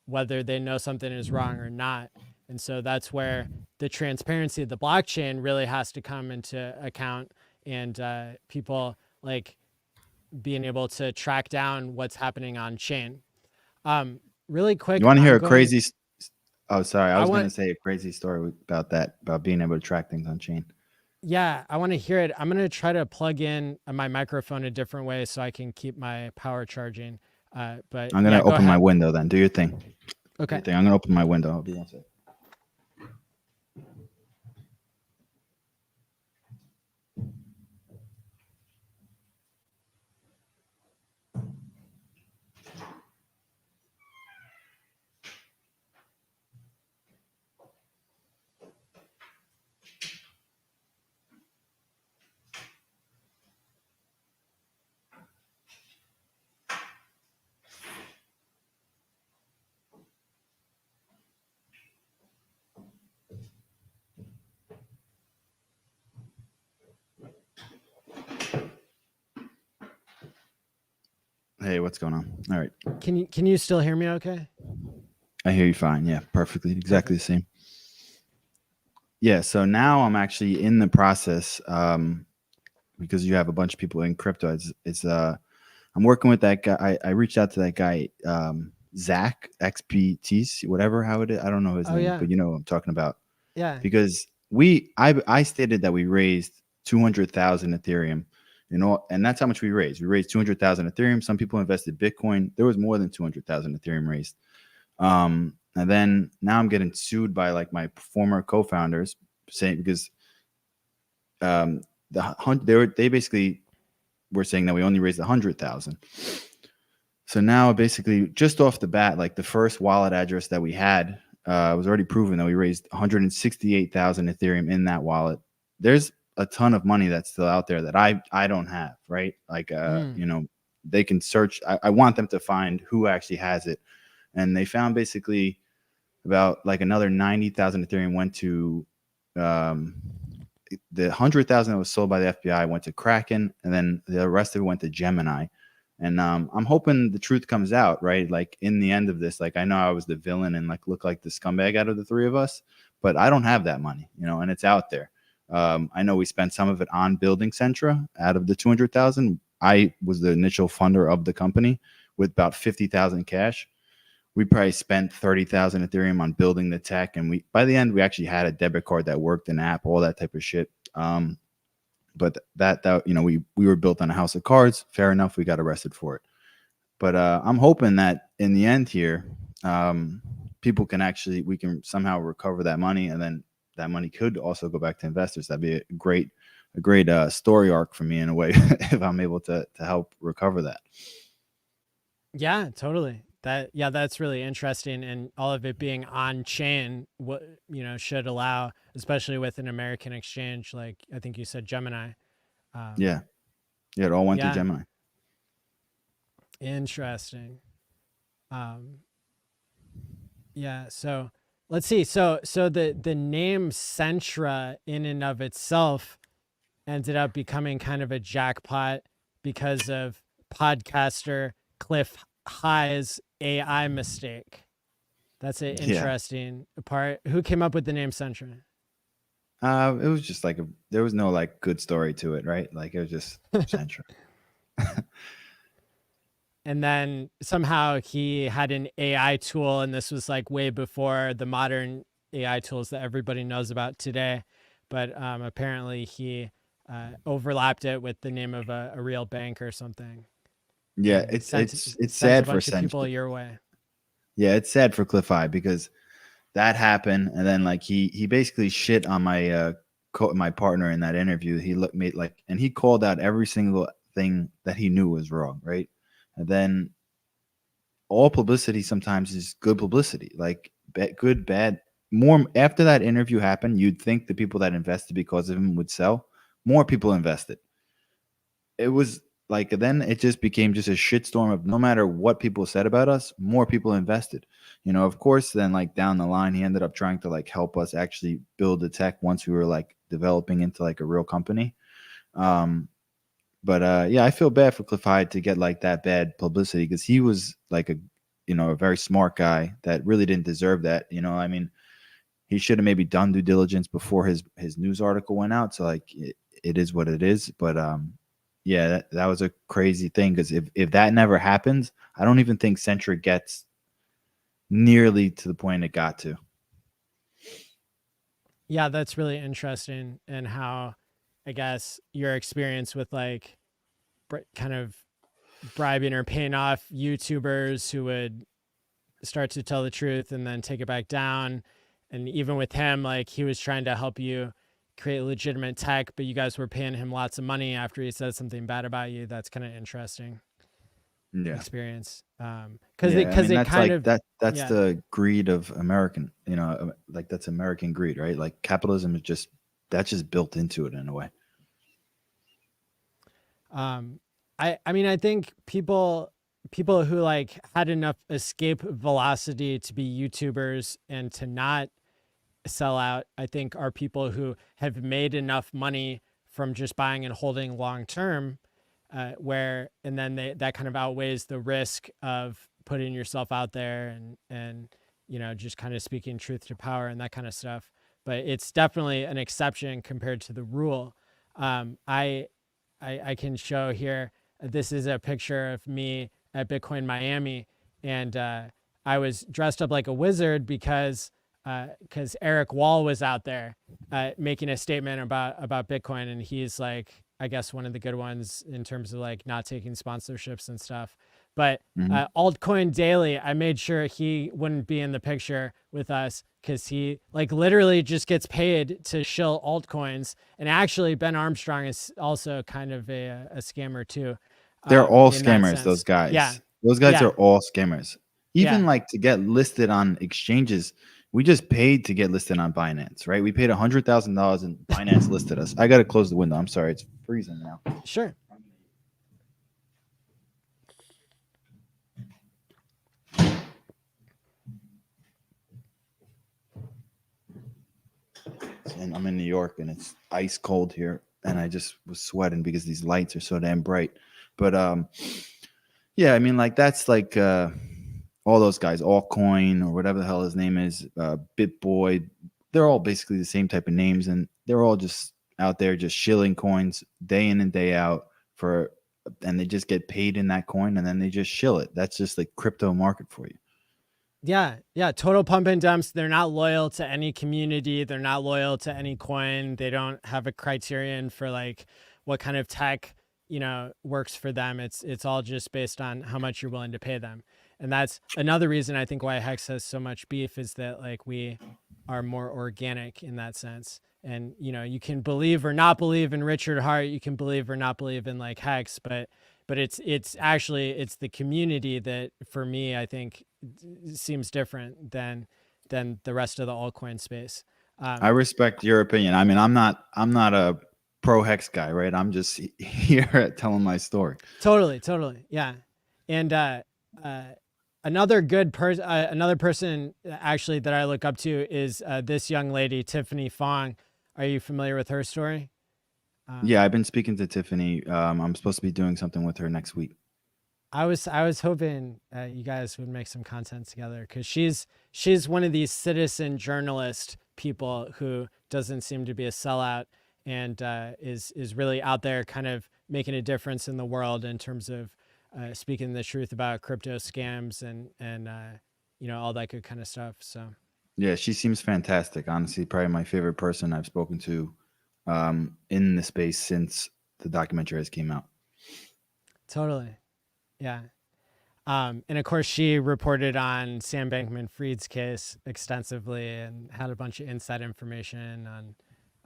whether they know something is wrong or not. And so that's where the transparency of the blockchain really has to come into account, and people like being able to track down what's happening on chain. Really You quick, want to hear I'm a going. crazy Oh, sorry. I I was going want. to say a crazy story about that, about being able to track things on chain. Yeah, I want to hear it. I'm going to try to plug in my microphone a different way so I can keep my power charging. But I'm yeah, gonna go open my ahead. window then. Do your thing. Do Okay. your thing. I'm gonna open my window. I'll be one second. Hey, what's going on? All right. Can you still hear me okay? I hear you fine. Yeah, perfectly. Exactly Perfect. the same. Yeah. So now I'm actually in the process, because you have a bunch of people in crypto. I'm working with that guy. I reached out to that guy, Zach XPTs, whatever how it is. I don't know his Oh name, yeah. but you know what I'm talking about. Yeah. Because I stated that we raised 200,000 Ethereum, and that's how much we raised. We raised 200,000 Ethereum. Some people invested Bitcoin. There was more than 200,000 Ethereum raised. And then now I'm getting sued by like my former co-founders saying because um, they basically were saying that we only raised 100,000. So now basically just off the bat, like the first wallet address that we had was already proven that we raised 168,000 Ethereum in that wallet. There's a ton of money that's still out there that I don't have, right? Like Mm. they can search. I want them to find who actually has it, and they found basically about like another 90,000 Ethereum went to um, the 100,000 that was sold by the FBI went to Kraken, and then the rest of it went to Gemini. And I'm hoping the truth comes out, right? Like in the end of this, like I know I was the villain and like look like the scumbag out of the three of us, but I don't have that money, and it's out there. I know we spent some of it on building Centra. Out of the 200,000, I was the initial funder of the company with about 50,000 cash. We probably spent 30,000 Ethereum on building the tech, and by the end we actually had a debit card that worked, an app, all that type of shit. But that we were built on a house of cards. Fair enough, we got arrested for it. But I'm hoping that in the end here, people we can somehow recover that money, and then that money could also go back to investors. That'd be a great story arc for me in a way if I'm able to help recover that. Yeah, totally. That's really interesting, and all of it being on chain, what should allow, especially with an American exchange like I think you said Gemini. Um, Yeah, yeah, it all went through yeah, Gemini. interesting. Um, yeah, so let's see. So the name Centra in and of itself ended up becoming kind of a jackpot because of podcaster Cliff High's AI mistake. That's an Yeah. interesting part. Who came up with the name Centra? It was just like there was no like good story to it, right? Like it was just Centra. And then somehow he had an AI tool, and this was like way before the modern AI tools that everybody knows about today. But apparently he overlapped it with the name of a real bank or something, Yeah, and it's sent it's it's sent a sad for bunch of people Centra. your way. Yeah, it's sad for Cliff High because that happened, and then like he basically shit on my partner in that interview. He looked me like, and he called out every single thing that he knew was wrong, right? And then all publicity sometimes is good publicity, like good, bad. More after that interview happened, you'd think the people that invested because of him would sell. More people invested. It was like then it just became just a shitstorm of no matter what people said about us, more people invested. Of course, then like down the line, he ended up trying to like help us actually build the tech once we were like developing into like a real company. Um, but yeah, I feel bad for Cliff Hyde to get like that bad publicity because he was like a very smart guy that really didn't deserve that. I mean, he should have maybe done due diligence before his news article went out. So like it is what it is. But yeah, that was a crazy thing because if that never happens, I don't even think Centric gets nearly to the point it got to. Yeah, that's really interesting, and how I guess, your experience with like kind of bribing or paying off YouTubers who would start to tell the truth and then take it back down. And even with him, like he was trying to help you create legitimate tech, but you guys were paying him lots of money after he said something bad about you. That's kind of interesting Yeah. experience. Yeah, I mean It that's kind like of, that's yeah. the greed of American, like that's American greed, right? Like capitalism is just that's just built into it in a way. I mean, I think people who like had enough escape velocity to be YouTubers and to not sell out, I think are people who have made enough money from just buying and holding long term, and then that kind of outweighs the risk of putting yourself out there and just kind of speaking truth to power and that kind of stuff. But it's definitely an exception compared to the rule. Um, I I can show here. This is a picture of me at Bitcoin Miami, and I was dressed up like a wizard because Eric Wall was out there making a statement about Bitcoin, and he's like, I guess, one of the good ones in terms of like not taking sponsorships and stuff. But Mhm. Altcoin Daily, I made sure he wouldn't be in the picture with us because he like literally just gets paid to shill altcoins. And actually, Ben Armstrong is also kind of a scammer too, They're all in that scammers, those sense. Yeah, guys. Those guys are yeah, all scammers. Even yeah. like to get listed on exchanges, we just paid to get listed on Binance, right? We paid $100,000 and Binance listed us. I got to close the window. I'm sorry, it's freezing now. Sure. And I'm in New York and it's ice cold here, and I just was sweating because these lights are so damn bright. But yeah, I mean, like that's like all those guys, Allcoin or whatever the hell his name is, BitBoy. They're all basically the same type of names, and they're all just out there just shilling coins day in and day out and they just get paid in that coin, and then they just shill it. That's just like crypto market for you. Yeah, yeah, total pump and dumps. They're not loyal to any community. They're not loyal to any coin. They don't have a criterion for like what kind of tech, works for them. It's all just based on how much you're willing to pay them. And that's another reason I think why Hex has so much beef is that like we are more organic in that sense. And you can believe or not believe in Richard Hart, you can believe or not believe in like Hex, but it's actually it's the community that for me I think seems different than the rest of the altcoin space. I Um, respect your opinion. I mean, I'm not a pro hex guy, right? I'm just here telling my story. totally, yeah. And uh, another person actually that I look up to is this young lady, Tiffany Fong. Are you familiar with her story? Um, Yeah, I've been speaking to Tiffany. I'm supposed to be doing something with her next week. I was hoping you guys would make some content together because she's one of these citizen journalist people who doesn't seem to be a sellout and is really out there kind of making a difference in the world in terms of speaking the truth about crypto scams and all that good kind of stuff. So Yeah, she seems fantastic. Honestly, probably my favorite person I've spoken to in the space since the documentary has came out. totally, yeah. And of course, she reported on Sam Bankman-Fried's case extensively and had a bunch of inside information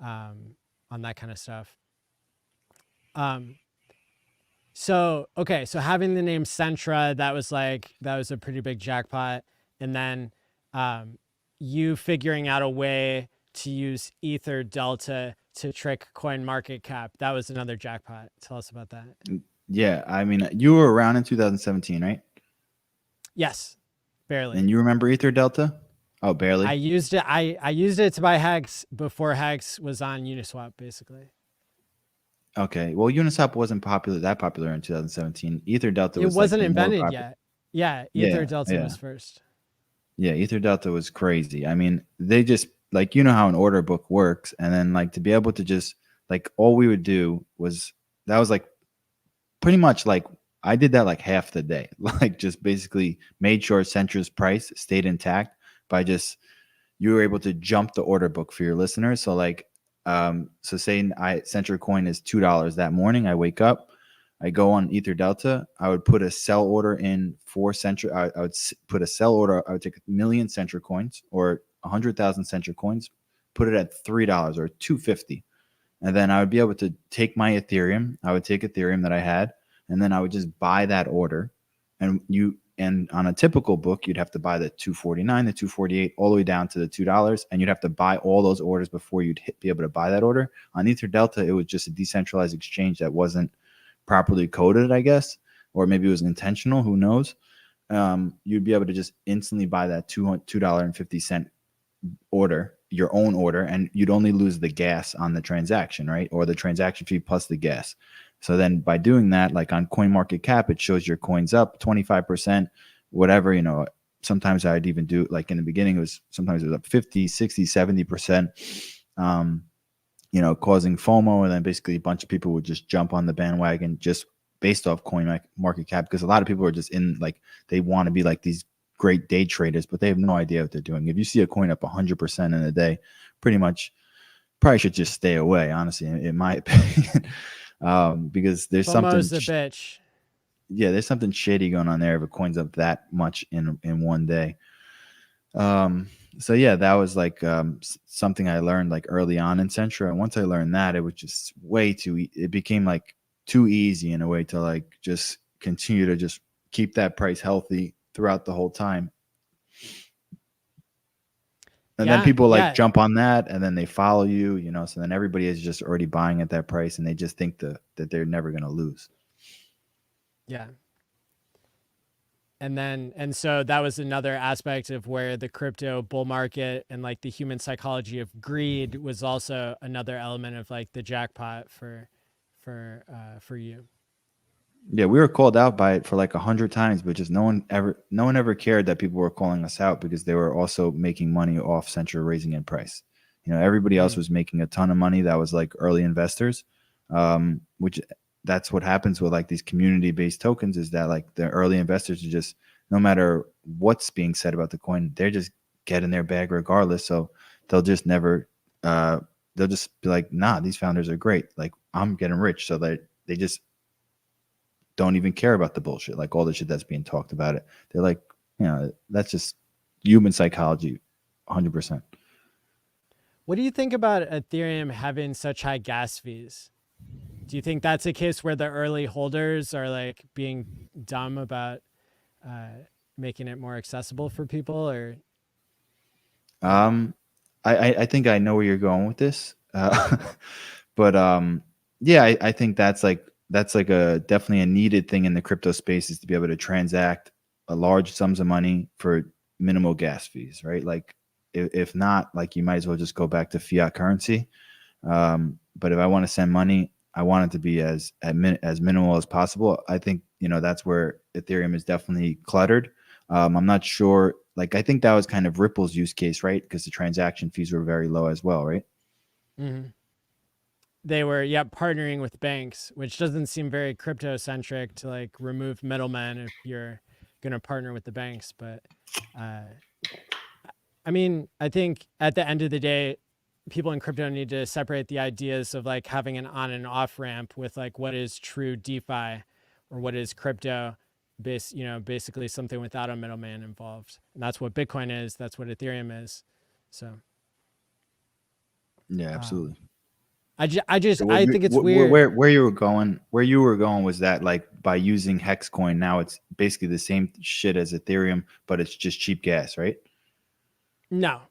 on that kind of stuff. Um, so having the name Centra, that was a pretty big jackpot, and then um, you figuring out a way to use Ether Delta to trick Coin Market Cap, that was another jackpot. Tell us about that. Yeah, I mean, you were around in 2017, right? Yes, barely. And you remember Ether Delta? Oh, I barely. used it. I used it to buy Hex before Hex was on Uniswap, basically. Okay. Well, Uniswap wasn't that popular in 2017. Ether Delta It was like wasn't the more invented popular. yet. Yeah, Ether Yeah, Delta yeah. was first. Yeah, Ether Delta was crazy. I mean, they just like how an order book works, and then like to be able to just like all we would do was that was like pretty much like I did that like half the day, like just basically made sure Centra's price stayed intact by just you were able to jump the order book for your listeners. So like So say Centra coin is $2 that morning. I wake up, I go on Ether Delta. I would put a sell order in for Centra. I would put a sell order. I would take 1,000,000 Centra coins or 100,000 Centra coins, put it at $3 or $2.50. And then I would be able to take my Ethereum. I would take Ethereum that I had, and then I would just buy that order. And on a typical book, you'd have to buy the 249, the 248, all the way down to the $2, and you'd have to buy all those orders before you'd be able to buy that order. On Ether Delta, it was just a decentralized exchange that wasn't properly coded, I guess, or maybe it was intentional. Who knows? You'd be able to just instantly buy that $2.50 order, your own order, and you'd only lose the gas on the transaction, right? Or the transaction fee plus the gas. So then by doing that, like on CoinMarketCap, it shows your coins up 25%, whatever, sometimes I'd even do, like in the beginning, sometimes it was up 50, 60, 70%, causing FOMO. And then basically a bunch of people would just jump on the bandwagon just based off CoinMarketCap, because a lot of people are just they want to be like these great day traders, but they have no idea what they're doing. If you see a coin up 100% in a day, pretty much probably should just stay away, honestly, in my opinion. Because there's FOMO's something, a bitch. Yeah, there's something shady going on there if it coins up that much in one day. So yeah, that was like something I learned like early on in Centra. And once I learned that, it was just it became like too easy in a way to like just continue to just keep that price healthy throughout the whole time. And then people like jump on that, and then they follow you, so then everybody is just already buying at that price, and they just think that they're never going to lose. Yeah. And so that was another aspect of where the crypto bull market and like the human psychology of greed was also another element of like the jackpot for you. Yeah, we were called out by it for like 100 times, but just no one ever cared that people were calling us out, because they were also making money off Centra raising in price. Everybody else was making a ton of money. That was like early investors, which that's what happens with like these community-based tokens, is that like the early investors are just, no matter what's being said about the coin, they're just getting their bag regardless. So they'll just never, they'll just be like, nah, these founders are great. Like, I'm getting rich. So they just don't even care about the bullshit, like all the shit that's being talked about it. They're like, that's just human psychology, 100%. What do you think about Ethereum having such high gas fees? Do you think that's a case where the early holders are like being dumb about making it more accessible for people, or? I think I know where you're going with this, but yeah, I think that's like a definitely a needed thing in the crypto space, is to be able to transact a large sums of money for minimal gas fees, right? Like if not, like you might as well just go back to fiat currency. But if I want to send money, I want it to be as minimal as possible. I think that's where Ethereum is definitely cluttered. I'm not sure. Like I think that was kind of Ripple's use case, right? Because the transaction fees were very low as well, right? Mm-hmm. They were, partnering with banks, which doesn't seem very crypto centric to like remove middlemen if you're going to partner with the banks. But I mean, I think at the end of the day, people in crypto need to separate the ideas of like having an on and off ramp with like what is true DeFi or what is crypto basically something without a middleman involved. And that's what Bitcoin is. That's what Ethereum is. So. Yeah, absolutely. I think it's weird. Where you were going was that like by using Hex coin, now it's basically the same shit as Ethereum, but it's just cheap gas, right? No.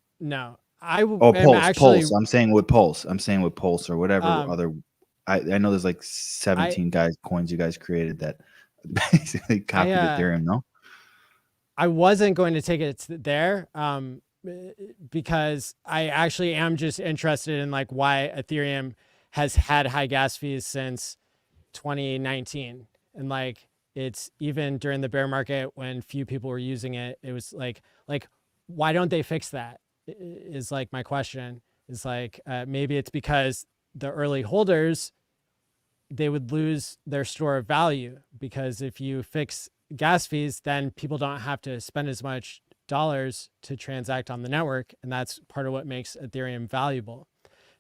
Pulse. I'm saying with Pulse or whatever other. I know there's like 17 coins you guys created that basically copied Ethereum. No, I wasn't going to take it there. Because I actually am just interested in like why Ethereum has had high gas fees since 2019. And like, it's even during the bear market when few people were using it, it was like, why don't they fix that is like my question. Is like, maybe it's because the early holders, they would lose their store of value, because if you fix gas fees, then people don't have to spend as much dollars to transact on the network, and that's part of what makes Ethereum valuable.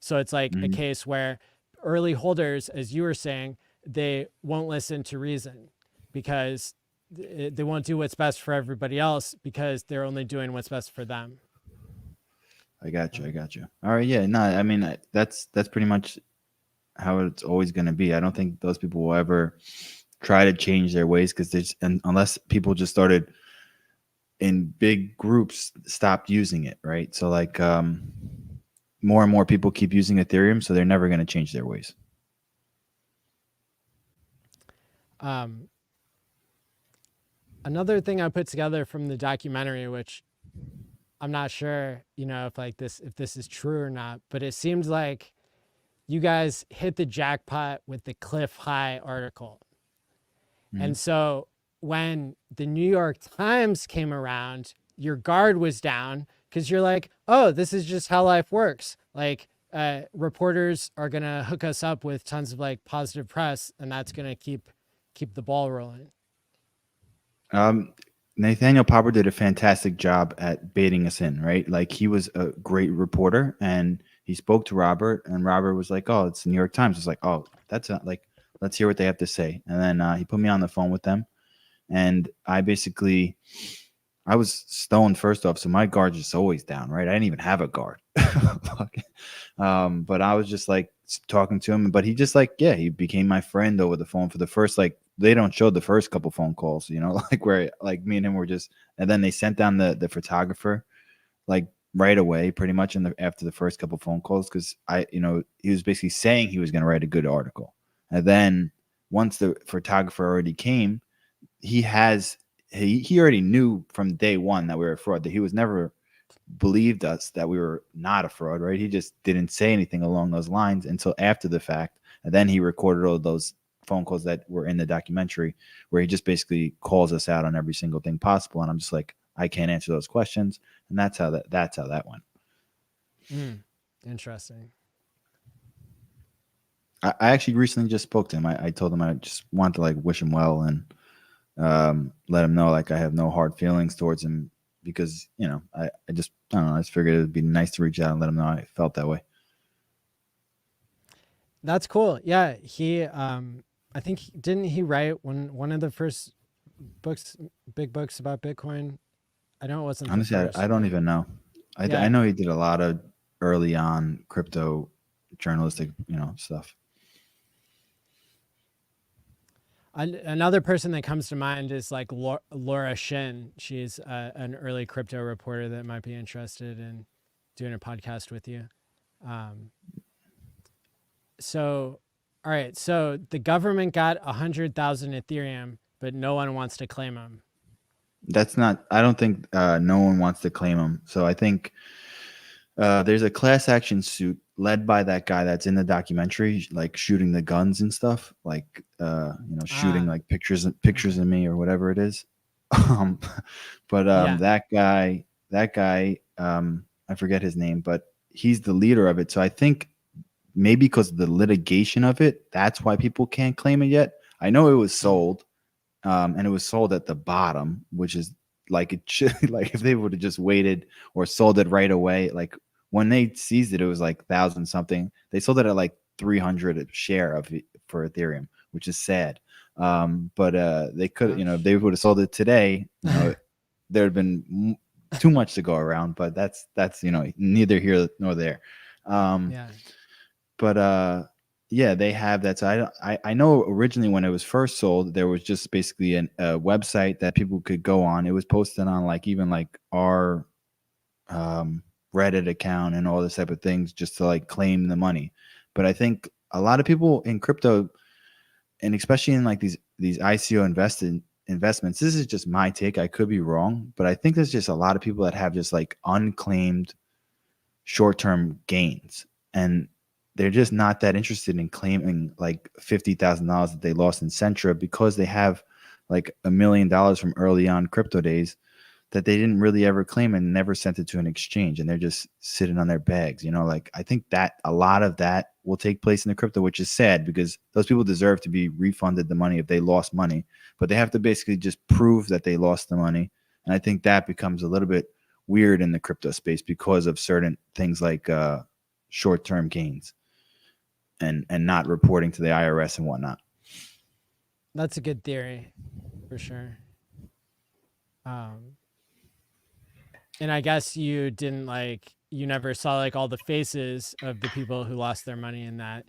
So it's like a Mhm. case where early holders, as you were saying, they won't listen to reason because they won't do what's best for everybody else because they're only doing what's best for them. I got you. I got you. All right. Yeah. No, I mean, that's pretty much how it's always going to be. I don't think those people will ever try to change their ways because unless people just started in big groups stopped using it, right? So like more and more people keep using Ethereum, so they're never going to change their ways. Another thing I put together from the documentary, which I'm not sure, if this is true or not, but it seems like you guys hit the jackpot with the Cliff High article. Mm-hmm. And so when the New York Times came around, your guard was down because you're like, oh, this is just how life works. Like reporters are going to hook us up with tons of like positive press, and that's going to keep the ball rolling. Nathaniel Popper did a fantastic job at baiting us in, right? Like he was a great reporter and he spoke to Robert and Robert was like, oh, it's the New York Times. It's like, oh, that's like, let's hear what they have to say. And then he put me on the phone with them and I was stoned first off. So my guard is always down, right? I didn't even have a guard. But I was just like talking to him, but he just like, yeah, he became my friend over the phone for the first, like, they don't show the first couple phone calls, like where like me and him were just, and then they sent down the photographer like right away, pretty much after the first couple phone calls. Cause he was basically saying he was going to write a good article. And then once the photographer already came, he already knew from day one that we were a fraud, that he was never believed us that we were not a fraud, right? He just didn't say anything along those lines until after the fact. And then he recorded all those phone calls that were in the documentary where he just basically calls us out on every single thing possible. And I'm just like, I can't answer those questions. And that's how that went. Interesting. I actually recently just spoke to him. I told him I just want to like wish him well and let him know like I have no hard feelings towards him because, I don't know. I just figured it'd be nice to reach out and let him know I felt that way. That's cool. Yeah. He, I think didn't he write one of the first big books about Bitcoin? I know it wasn't. Honestly, I don't even know. I know he did a lot of early on crypto journalistic, stuff. Another person that comes to mind is like Laura Shin. She's an early crypto reporter that might be interested in doing a podcast with you. So, all right. So the government got 100,000 Ethereum, but no one wants to claim them. I don't think no one wants to claim them. So I think there's a class action suit led by that guy that's in the documentary, like shooting the guns and stuff, like shooting like pictures of me or whatever it is. That guy, I forget his name, but he's the leader of it. So I think maybe because of the litigation of it, that's why people can't claim it yet. I know it was sold, and it was sold at the bottom, which is like it should. Like if they would have just waited or sold it right away, like when they seized it, it was like 1,000 something. They sold it at like 300 a share for Ethereum, which is sad. But they could, if they would have sold it today, there'd been too much to go around. But that's neither here nor there. But they have that. So I know originally when it was first sold, there was just basically a website that people could go on. It was posted on like even like our Reddit account and all this type of things just to like claim the money. But I think a lot of people in crypto, and especially in like these ICO investments, this is just my take. I could be wrong, but I think there's just a lot of people that have just like unclaimed short-term gains, and they're just not that interested in claiming like $50,000 that they lost in Centra because they have like $1 million from early on crypto days that they didn't really ever claim and never sent it to an exchange, and they're just sitting on their bags. Like I think that a lot of that will take place in the crypto, which is sad because those people deserve to be refunded the money if they lost money, but they have to basically just prove that they lost the money. And I think that becomes a little bit weird in the crypto space because of certain things like short-term gains and not reporting to the IRS and whatnot. That's a good theory for sure. And I guess you never saw like all the faces of the people who lost their money in that,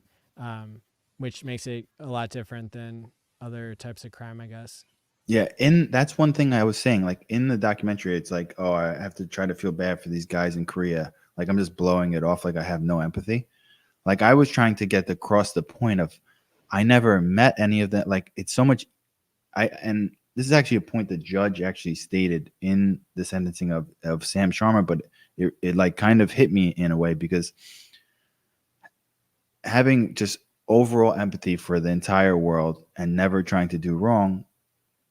which makes it a lot different than other types of crime, I guess. Yeah, that's one thing I was saying. Like in the documentary, it's like, oh, I have to try to feel bad for these guys in Korea. Like I'm just blowing it off. Like I have no empathy. Like I was trying to get across the point of, I never met any of that. Like it's so much. And this is actually a point the judge actually stated in the sentencing of Sam Sharma, but it like kind of hit me in a way, because having just overall empathy for the entire world and never trying to do wrong,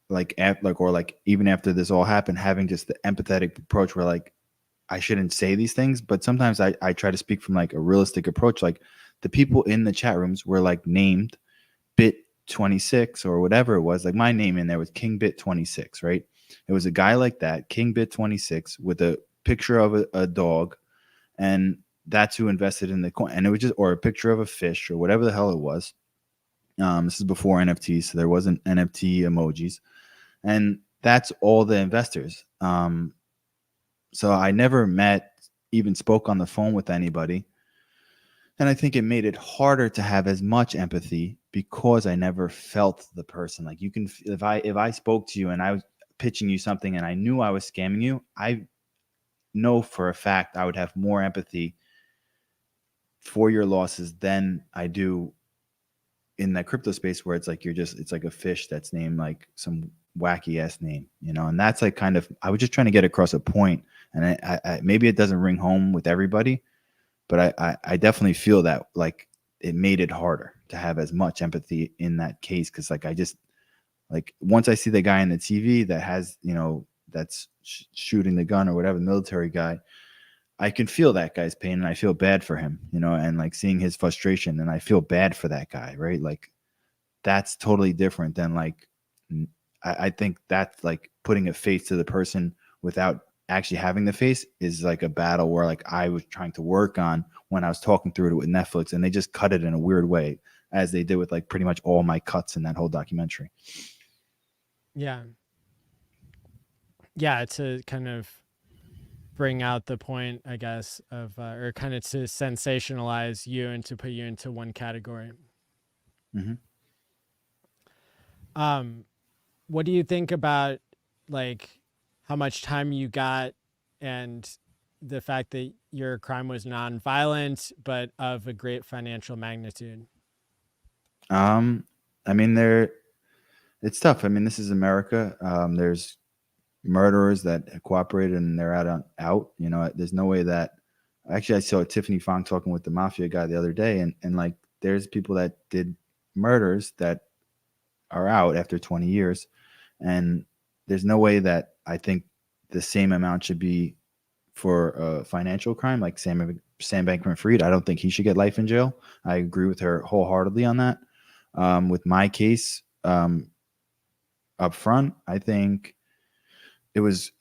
even after this all happened, having just the empathetic approach where like I shouldn't say these things, but sometimes I try to speak from like a realistic approach. Like the people in the chat rooms were like named Bit26 or whatever it was. Like my name in there was King Bit26, right? It was a guy like that, King Bit26, with a picture of a dog, and that's who invested in the coin. And it was just, or a picture of a fish or whatever the hell it was. This is before NFTs, so there wasn't NFT emojis. And that's all the investors. So I never even spoke on the phone with anybody. And I think it made it harder to have as much empathy because I never felt the person. Like you can, if I spoke to you and I was pitching you something and I knew I was scamming you, I know for a fact I would have more empathy for your losses than I do in that crypto space, where it's like it's like a fish that's named like some wacky ass name, and that's like kind of, I was just trying to get across a point, and I maybe it doesn't ring home with everybody, but I definitely feel that like it made it harder to have as much empathy in that case, because like I just, like once I see the guy in the TV that has, that's shooting the gun or whatever, the military guy, I can feel that guy's pain and I feel bad for him, and like seeing his frustration, and I feel bad for that guy, right? Like that's totally different than like, I think that's like putting a face to the person without actually having the face is like a battle where like I was trying to work on when I was talking through it with Netflix, and they just cut it in a weird way, as they did with like pretty much all my cuts in that whole documentary. Yeah. Yeah, to kind of bring out the point, I guess, of or kind of to sensationalize you and to put you into one category. Mm-hmm. What do you think about like how much time you got and the fact that your crime was non-violent but of a great financial magnitude? I mean, it's tough. I mean, this is America. There's murderers that cooperated and they're out. There's no way that, actually I saw Tiffany Fong talking with the mafia guy the other day, and like there's people that did murders that are out after 20 years, and there's no way that I think the same amount should be for a financial crime like Sam Bankman-Fried. I don't think he should get life in jail. I agree with her wholeheartedly on that. With my case, up front, I think it was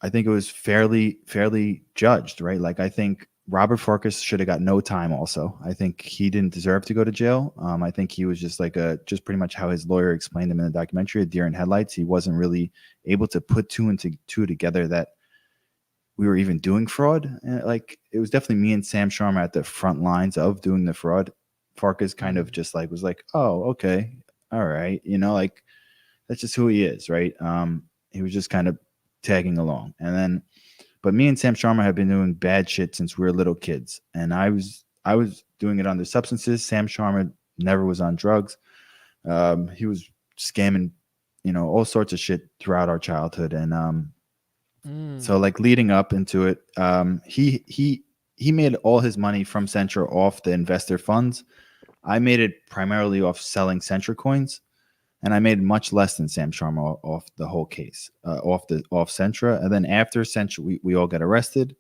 fairly judged, right? Like I think Robert Farkas should have got no time also. I think he didn't deserve to go to jail. I think he was just like just pretty much how his lawyer explained him in the documentary, a deer in headlights. He wasn't really able to put two and two together that we were even doing fraud. Like it was definitely me and Sam Sharma at the front lines of doing the fraud. Farkas kind of just like was like, oh, okay, all right, like that's just who he is, right? He was just kind of tagging along. And then, but me and Sam Sharma have been doing bad shit since we were little kids. And I was doing it under substances. Sam Sharma never was on drugs. He was scamming, all sorts of shit throughout our childhood. And so like leading up into it, he made all his money from Centra off the investor funds. I made it primarily off selling Centra coins. And I made much less than Sam Sharma off the whole case, off Centra. And then after Centra, we all got arrested.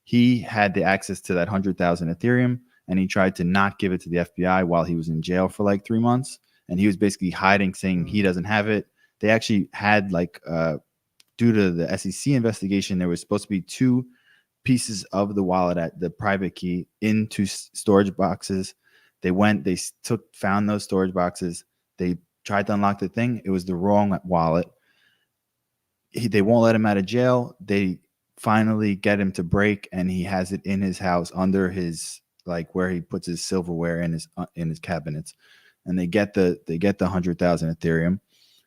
He had the access to that 100,000 Ethereum, and he tried to not give it to the FBI while he was in jail for like 3 months. And he was basically hiding, saying he doesn't have it. They actually had like, due to the SEC investigation, there was supposed to be 2 pieces of the wallet at the private key into storage boxes. They found those storage boxes. They tried to unlock the thing. It was the wrong wallet. They won't let him out of jail. They finally get him to break, and he has it in his house under his, like, where he puts his silverware in his cabinets. And they get the 100,000 Ethereum.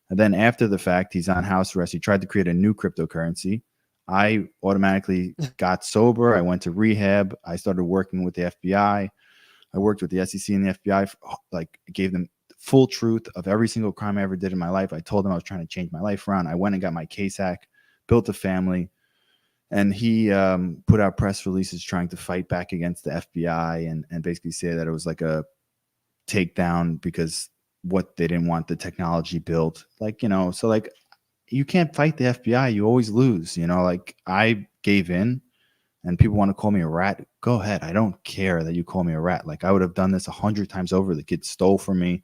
And then after the fact, he's on house arrest. He tried to create a new cryptocurrency. I automatically got sober. I went to rehab. I started working with the FBI. I worked with the SEC and the FBI, like, gave them full truth of every single crime I ever did in my life. I told them I was trying to change my life around. I went and got my case hack, built a family, and he put out press releases trying to fight back against the FBI and basically say that it was like a takedown because what they didn't want the technology built. Like, so like, you can't fight the FBI. You always lose, like, I gave in. And people want to call me a rat. Go ahead. I don't care that you call me a rat. Like, I would have done this 100 times over. The kid stole from me.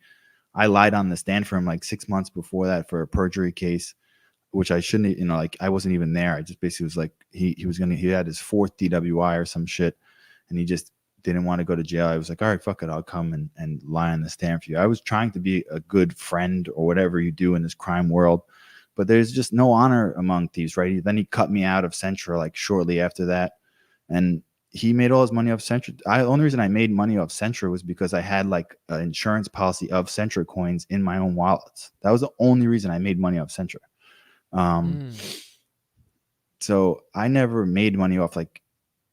I lied on the stand for him like 6 months before that for a perjury case, which I shouldn't, like, I wasn't even there. I just basically was like, he had his 4th DWI or some shit, and he just didn't want to go to jail. I was like, all right, fuck it. I'll come and lie on the stand for you. I was trying to be a good friend or whatever you do in this crime world, but there's just no honor among thieves, right? Then he cut me out of Centra like shortly after that. And he made all his money off Centra. The only reason I made money off Centra was because I had like an insurance policy of Centra coins in my own wallets. That was the only reason I made money off Centra. So I never made money off like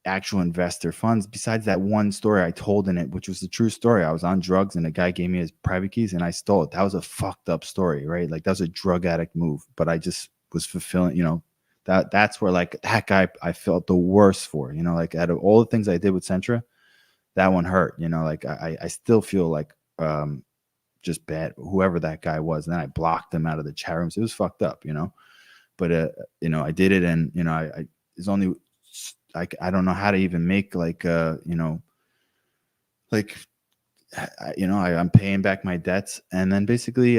actual investor funds besides that one story I told in it, which was the true story. I was on drugs and a guy gave me his private keys and I stole it. That was a fucked up story, right? Like, that was a drug addict move, but I just was fulfilling, that's where, like, that guy I felt the worst for, like, out of all the things I did with Centra, that one hurt, like, I still feel like just bad, whoever that guy was. And then I blocked him out of the chat rooms. It was fucked up, but I did it. And, I it's only, I don't know how to even make like, like, I'm paying back my debts. And then basically,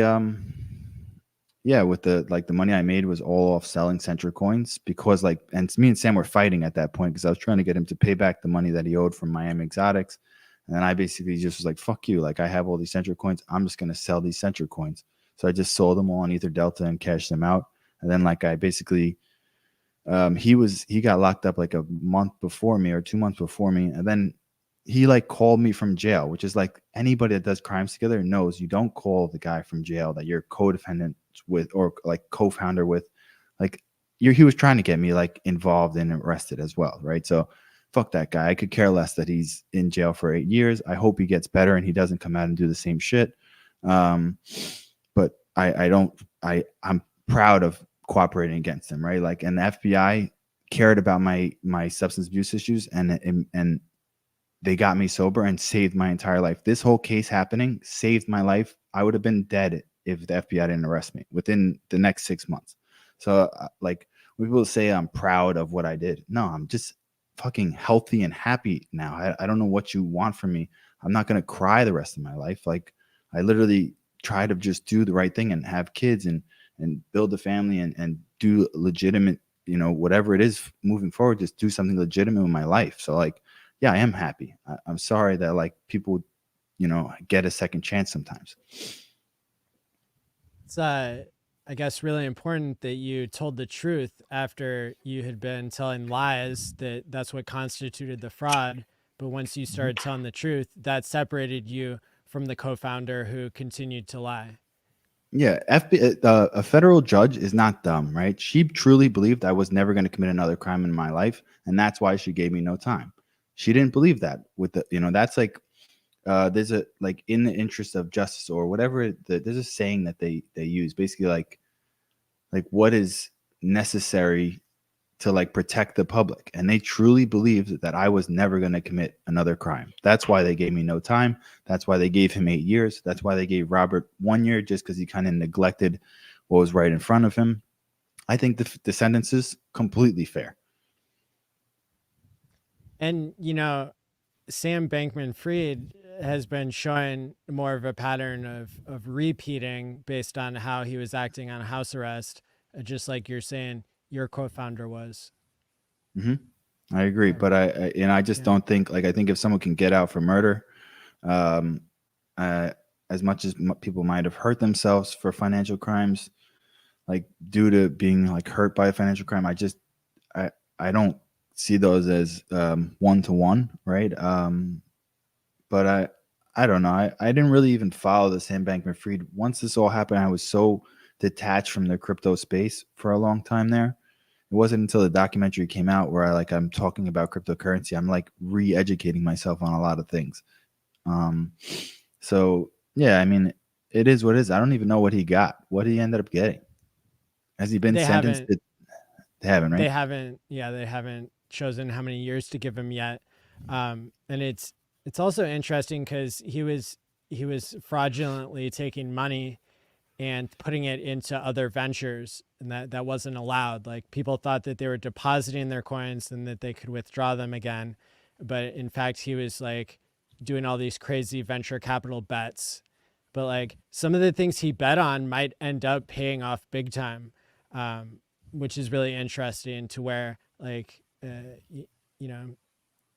with the money I made was all off selling Centra coins because, like, and me and Sam were fighting at that point because I was trying to get him to pay back the money that he owed from Miami Exotics. And then I basically just was like, fuck you. Like, I have all these Centra coins. I'm just going to sell these Centra coins. So I just sold them all on Ether Delta and cashed them out. And then, like, I basically, he got locked up like a month before me or 2 months before me. And then he like called me from jail, which is like, anybody that does crimes together knows you don't call the guy from jail that you're co-defendant with or like co-founder with. Like, he was trying to get me like involved and arrested as well, right? So fuck that guy. I could care less that he's in jail for 8 years. I hope he gets better and he doesn't come out and do the same shit. But I'm proud of cooperating against him, right? Like, and the FBI cared about my substance abuse issues and they got me sober and saved my entire life. This whole case happening saved my life. I would have been dead if the FBI didn't arrest me within the next 6 months. So like, when people say I'm proud of what I did, no, I'm just fucking healthy and happy now. I don't know what you want from me. I'm not going to cry the rest of my life. Like, I literally try to just do the right thing and have kids and build a family and do legitimate, whatever it is moving forward, just do something legitimate with my life. So like, yeah, I am happy. I'm sorry that like people, get a second chance sometimes. It's I guess really important that you told the truth after you had been telling lies, that's what constituted the fraud. But once you started telling the truth, that separated you from the co-founder who continued to lie. Yeah, a federal judge is not dumb, right? She truly believed I was never going to commit another crime in my life, and that's why she gave me no time. She didn't believe that with that's like, there's a, like, in the interest of justice or whatever, there's a saying that they use, basically like what is necessary to like protect the public, and they truly believed that I was never going to commit another crime. That's why they gave me no time. That's why they gave him 8 years. That's why they gave Robert 1 year, just because he kind of neglected what was right in front of him. I think the sentence is completely fair. And Sam Bankman-Fried has been showing more of a pattern of repeating based on how he was acting on house arrest, just like you're saying your co-founder was. Mm-hmm. I agree, but I just Yeah. don't think like I think if someone can get out for murder, um, uh, as much as people might have hurt themselves for financial crimes, like due to being like hurt by a financial crime, I I don't see those as one to one, right? But I don't know. I didn't really even follow the Sam Bankman-Fried. Once this all happened, I was so detached from the crypto space for a long time there. It wasn't until the documentary came out where I'm talking about cryptocurrency. I'm like re-educating myself on a lot of things. Um, so yeah, I mean, it is what it is. I don't even know what he got. What he ended up getting. Has he been They sentenced? haven't They haven't, right? they haven't chosen how many years to give him yet. And it's also interesting because he was fraudulently taking money and putting it into other ventures, and that wasn't allowed. Like, people thought that they were depositing their coins and that they could withdraw them again, but in fact he was like doing all these crazy venture capital bets. But like, some of the things he bet on might end up paying off big time, um, which is really interesting. To where like, you know,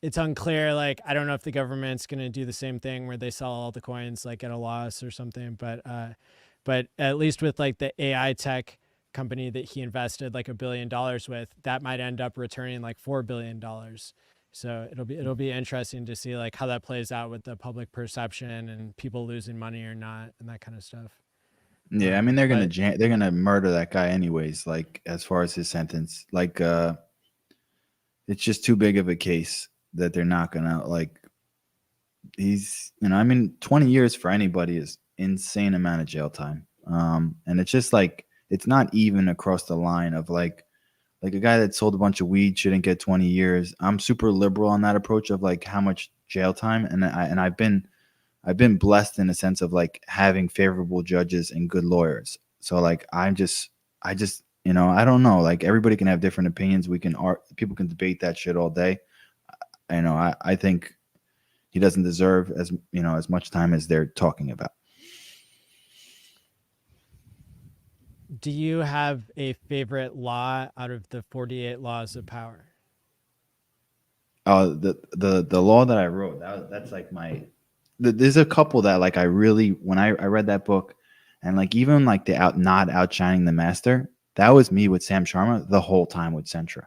it's unclear. Like, I don't know if the government's going to do the same thing where they sell all the coins like at a loss or something. But at least with like the AI tech company that he invested like $1 billion with, that might end up returning like $4 billion. So it'll be interesting to see like how that plays out with the public perception and people losing money or not and that kind of stuff. Yeah, I mean But they're gonna murder that guy anyways. Like as far as his sentence, like it's just too big of a case that they're not gonna like. He's I mean 20 years for anybody is insane amount of jail time. And it's just like it's not even across the line of like a guy that sold a bunch of weed shouldn't get 20 years. I'm super liberal on that approach of like how much jail time, and I've been blessed in a sense of like having favorable judges and good lawyers. So like I just I don't know. Like everybody can have different opinions. People can debate that shit all day. I think he doesn't deserve as much time as they're talking about. do you have a favorite law out of the 48 laws of power? The law that I wrote, that's like there's a couple that like I really when I read that book, and like even like the not outshining the master, that was me with Sam Sharma the whole time with Sentra.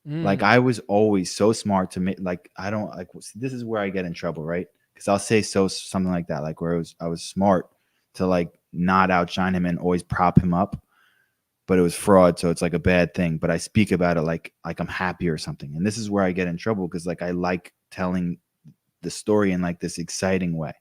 Like Mm. I was always so smart to make like I don't like this is where I get in trouble, right? Because I'll say something like that, like where I was smart to like not outshine him and always prop him up, but it was fraud, so it's like a bad thing. But I speak about it like I'm happy or something, and this is where I get in trouble because like I like telling the story in like this exciting way.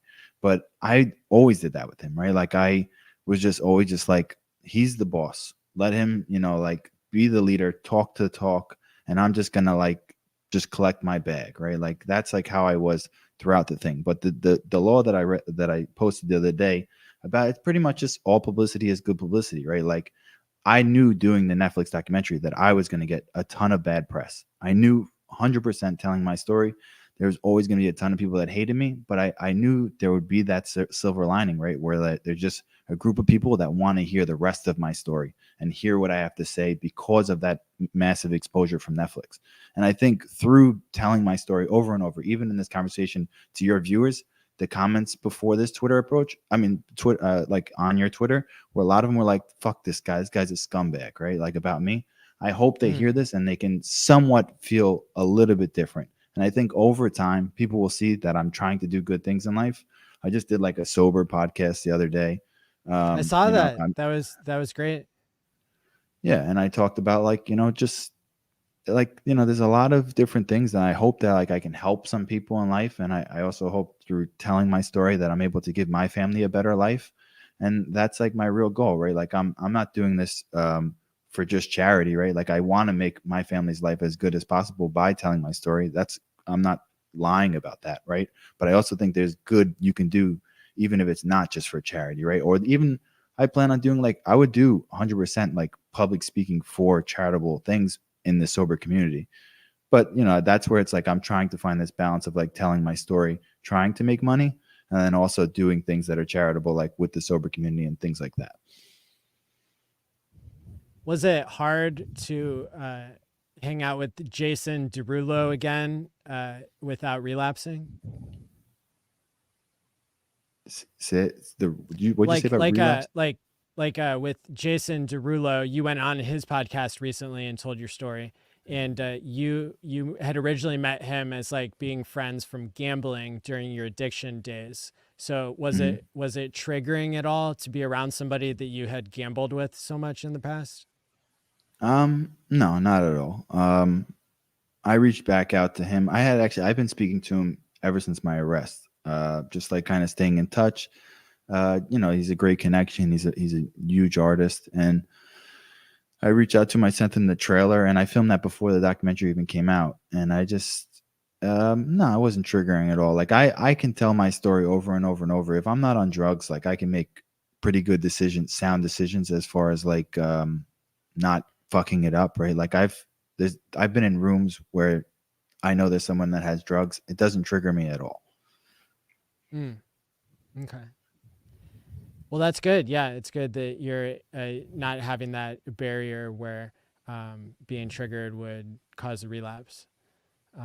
But I always did that with him, right? Like I was just always just like he's the boss. Let him, like be the leader, talk to talk, and I'm just gonna like just collect my bag, right? Like that's like how I was throughout the thing. But the law that I read that I posted the other day about it's pretty much just all publicity is good publicity, right? Like I knew doing the Netflix documentary that I was going to get a ton of bad press. I knew 100% telling my story. There was always going to be a ton of people that hated me, but I knew there would be that silver lining, right? Where there's just a group of people that want to hear the rest of my story and hear what I have to say because of that massive exposure from Netflix. And I think through telling my story over and over, even in this conversation to your viewers, the comments before this Twitter approach, I mean, like on your Twitter, where a lot of them were like, fuck this guy. This guy's a scumbag, right? Like about me. I hope they hear Mm. this and they can somewhat feel a little bit different. And I think over time, people will see that I'm trying to do good things in life. I just did like a sober podcast the other day. I saw that. I'm, That was great. yeah. And I talked about like, just like there's a lot of different things and I hope that like I can help some people in life, and I also hope through telling my story that I'm able to give my family a better life, and that's like my real goal, right? Like I'm not doing this for just charity, right? Like I want to make my family's life as good as possible by telling my story. I'm not lying about that, right? But I also think there's good you can do even if it's not just for charity, right? Or even I plan on doing like I would do 100% like public speaking for charitable things in the sober community. But that's where it's like I'm trying to find this balance of like telling my story, trying to make money, and then also doing things that are charitable, like with the sober community and things like that. Was it hard to hang out with Jason Derulo again without relapsing? What'd you say about relapse? With Jason Derulo, you went on his podcast recently and told your story. And you had originally met him as like being friends from gambling during your addiction days. So Mhm. was it triggering at all to be around somebody that you had gambled with so much in the past? No, not at all. I reached back out to him. I've been speaking to him ever since my arrest. Just like kind of staying in touch. He's a great connection. He's a huge artist, and I reached out to him. I sent him the trailer, and I filmed that before the documentary even came out. And I just, no, I wasn't triggering at all. Like I can tell my story over and over and over. If I'm not on drugs, like I can make pretty good decisions, sound decisions, as far as like not fucking it up, right? Like I've been in rooms where I know there's someone that has drugs. It doesn't trigger me at all. Mm, okay. Well, that's good. Yeah, it's good that you're not having that barrier where being triggered would cause a relapse.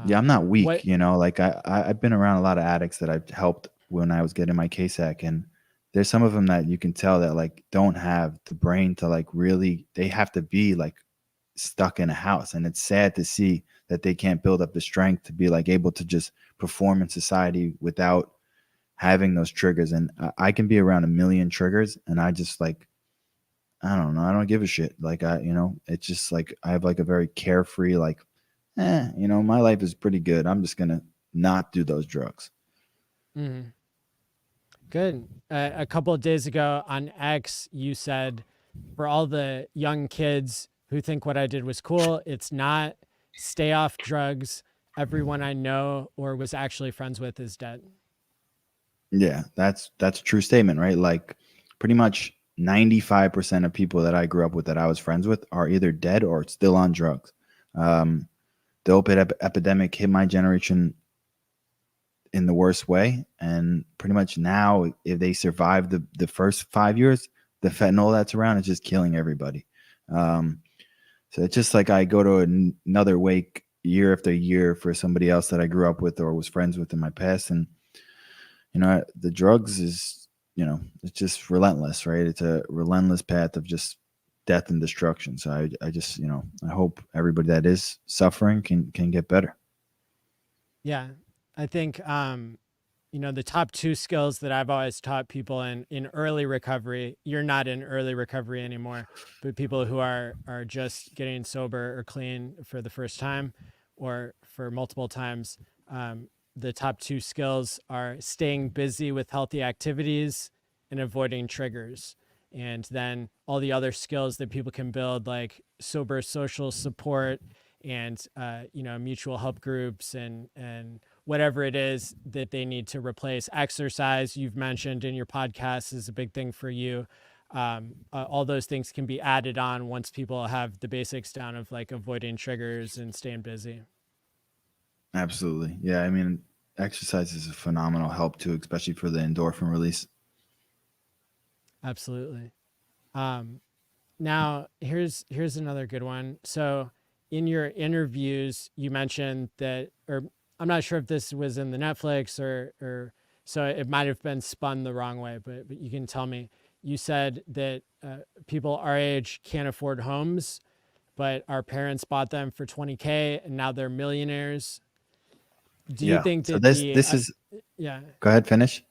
Yeah, I'm not weak, What? like I've been around a lot of addicts that I've helped when I was getting my KSAC, and there's some of them that you can tell that like don't have the brain to like really, they have to be like stuck in a house, and it's sad to see that they can't build up the strength to be like able to just perform in society without having those triggers. And I can be around a million triggers, and I just like, I don't know, I don't give a shit. Like it's just like I have like a very carefree like, my life is pretty good. I'm just gonna not do those drugs. Mhm. Good. A couple of days ago on X, you said, for all the young kids who think what I did was cool, it's not. Stay off drugs. Everyone I know or was actually friends with is dead. Yeah, that's a true statement, right? Like pretty much 95% of people that I grew up with that I was friends with are either dead or still on drugs. Um, the opiate epidemic hit my generation in the worst way, and pretty much now, if they survive the first 5 years, the fentanyl that's around is just killing everybody. Um, so it's just like I go to another wake year after year for somebody else that I grew up with or was friends with in my past, and the drugs is, it's just relentless, right? It's a relentless path of just death and destruction. So I just, I hope everybody that is suffering can get better. Yeah. I think the top two skills that I've always taught people in early recovery, you're not in early recovery anymore, but people who are just getting sober or clean for the first time or for multiple times, the top two skills are staying busy with healthy activities and avoiding triggers. And then all the other skills that people can build, like sober social support and mutual help groups and whatever it is that they need to replace. Exercise, you've mentioned in your podcast, is a big thing for you. All those things can be added on once people have the basics down of like avoiding triggers and staying busy. Absolutely. Yeah. I mean, exercise is a phenomenal help too, especially for the endorphin release. Absolutely. Um, Now, here's another good one. So, in your interviews, you mentioned that, or I'm not sure if this was in the Netflix or so it might have been spun the wrong way, but you can tell me. You said that people our age can't afford homes, but our parents bought them for 20K and now they're millionaires. Do you Yeah. think So that this is, yeah, go ahead, finish.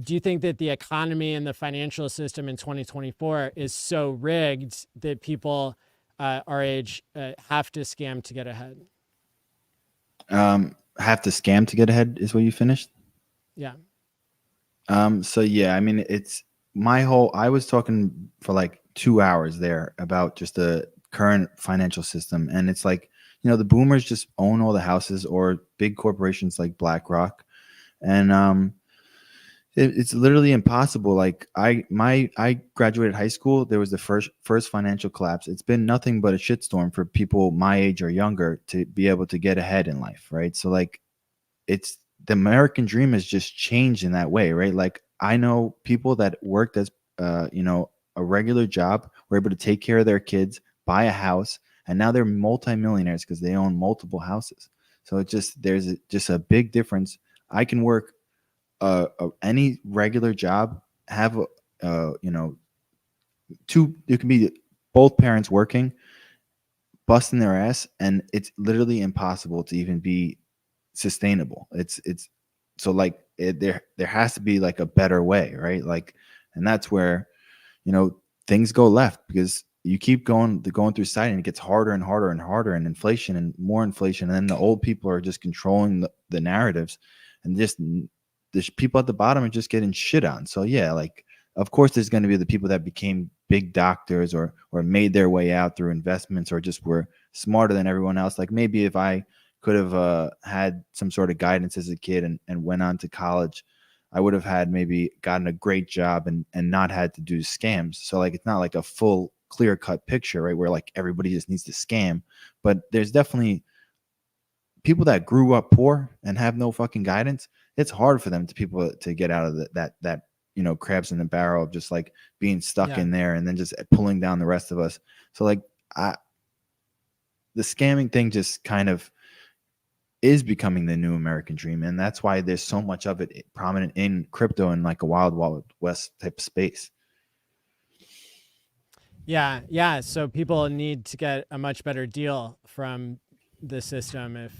do you think that the economy and the financial system in 2024 is so rigged that people our age have to scam to get ahead? Have to scam to get ahead is what you finished. Yeah. So yeah, I mean, it's I was talking for like 2 hours there about just the current financial system. And it's like, the boomers just own all the houses, or big corporations like BlackRock. And it's literally impossible. Like I graduated high school. There was the first financial collapse. It's been nothing but a shitstorm for people my age or younger to be able to get ahead in life, right? So like, it's the American dream has just changed in that way, right? Like I know people that worked as a regular job, were able to take care of their kids, buy a house, and now they're multimillionaires because they own multiple houses. So it just just a big difference. I can work any regular job, have you know, it can be both parents working, busting their ass, and it's literally impossible to even be sustainable. It's so like there has to be like a better way, right? Like, and that's where, you know, things go left because you keep going through society and it gets harder and harder and harder, and inflation and more inflation, and then the old people are just controlling the narratives, and just the people at the bottom are just getting shit on. So yeah, like of course there's going to be the people that became big doctors or made their way out through investments or just were smarter than everyone else. Like maybe if I could have had some sort of guidance as a kid and went on to college, I would have had maybe gotten a great job and not had to do scams. So like it's not like a full clear cut picture, right? Where like everybody just needs to scam, but there's definitely people that grew up poor and have no fucking guidance. It's hard for them to get out of that you know, crabs in the barrel of just like being stuck Yeah. in there and then just pulling down the rest of us. So like the scamming thing just kind of is becoming the new American dream, and that's why there's so much of it prominent in crypto and like a wild west type of space. Yeah. Yeah. So people need to get a much better deal from the system if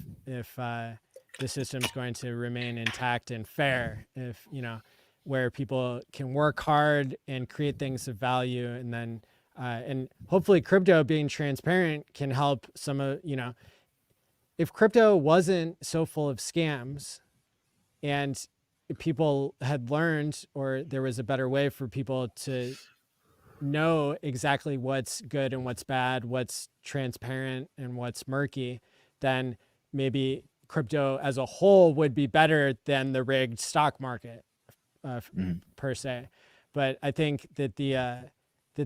the system's going to remain intact and fair. If you know where people can work hard and create things of value, and hopefully crypto being transparent can help some of you know if crypto wasn't so full of scams and people had learned or there was a better way for people to know exactly what's good and what's bad, what's transparent and what's murky, then maybe crypto as a whole would be better than the rigged stock market Mhm. per se. But I think that the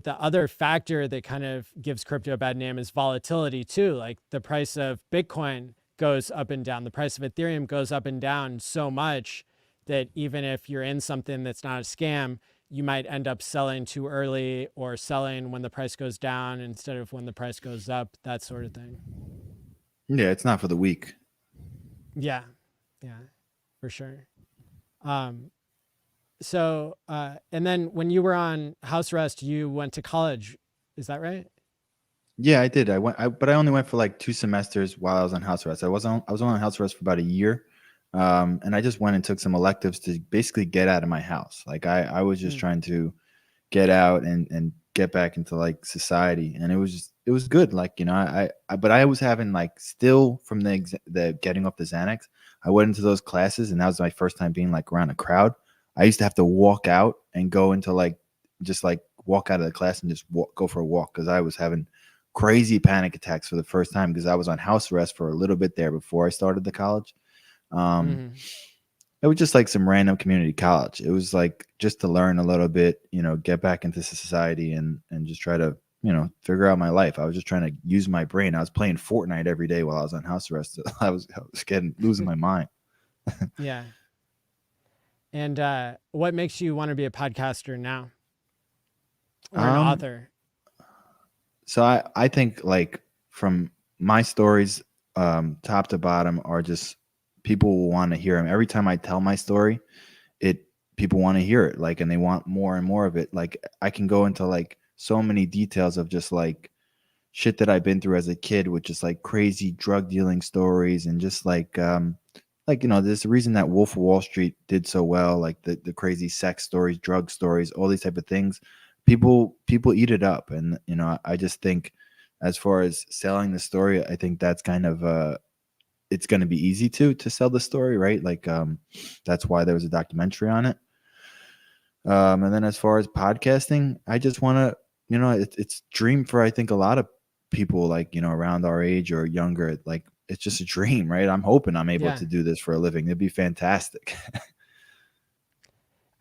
other factor that kind of gives crypto a bad name is volatility too. Like the price of Bitcoin goes up and down, the price of Ethereum goes up and down so much that even if you're in something that's not a scam, you might end up selling too early or selling when the price goes down instead of when the price goes up, that sort of thing. Yeah, it's not for the weak. Yeah. Yeah, for sure. Um, and then when you were on house arrest, you went to college. Is that right? Yeah, I did. But I only went for like 2 semesters while I was on house arrest. I was only on house arrest for about a year, and I just went and took some electives to basically get out of my house. Like I was just Mm. trying to get out and get back into like society, and it was good. Like you know, but I was having like still from the getting off the Xanax. I went into those classes, and that was my first time being like around a crowd. I used to have to walk out and go into like just like walk out of the class and just go for a walk because I was having crazy panic attacks for the first time because I was on house arrest for a little bit there before I started the college. Um, Mm-hmm. it was just like some random community college. It was like just to learn a little bit, you know, get back into society and just try to, you know, figure out my life. I was just trying to use my brain. I was playing Fortnite every day while I was on house arrest. I was getting losing my mind. Yeah. And what makes you want to be a podcaster now or an Um, author? so I think like from my stories, top to bottom are just people will want to hear them. Every time I tell my story, it people want to hear it, like, and they want more and more of it. Like I can go into like so many details of just like shit that I've been through as a kid with just like crazy drug dealing stories and just like you know, there's a reason that Wolf of Wall Street did so well, like the crazy sex stories, drug stories, all these type of things. People eat it up, and you know, I just think as far as selling the story, I think that's kind of it's going to be easy to sell the story, right? Like that's why there was a documentary on it. And then as far as podcasting, I just want to, you know, it's dream for I think a lot of people like you know around our age or younger. Like it's just a dream, right? I'm hoping I'm able Yeah. to do this for a living. It'd be fantastic.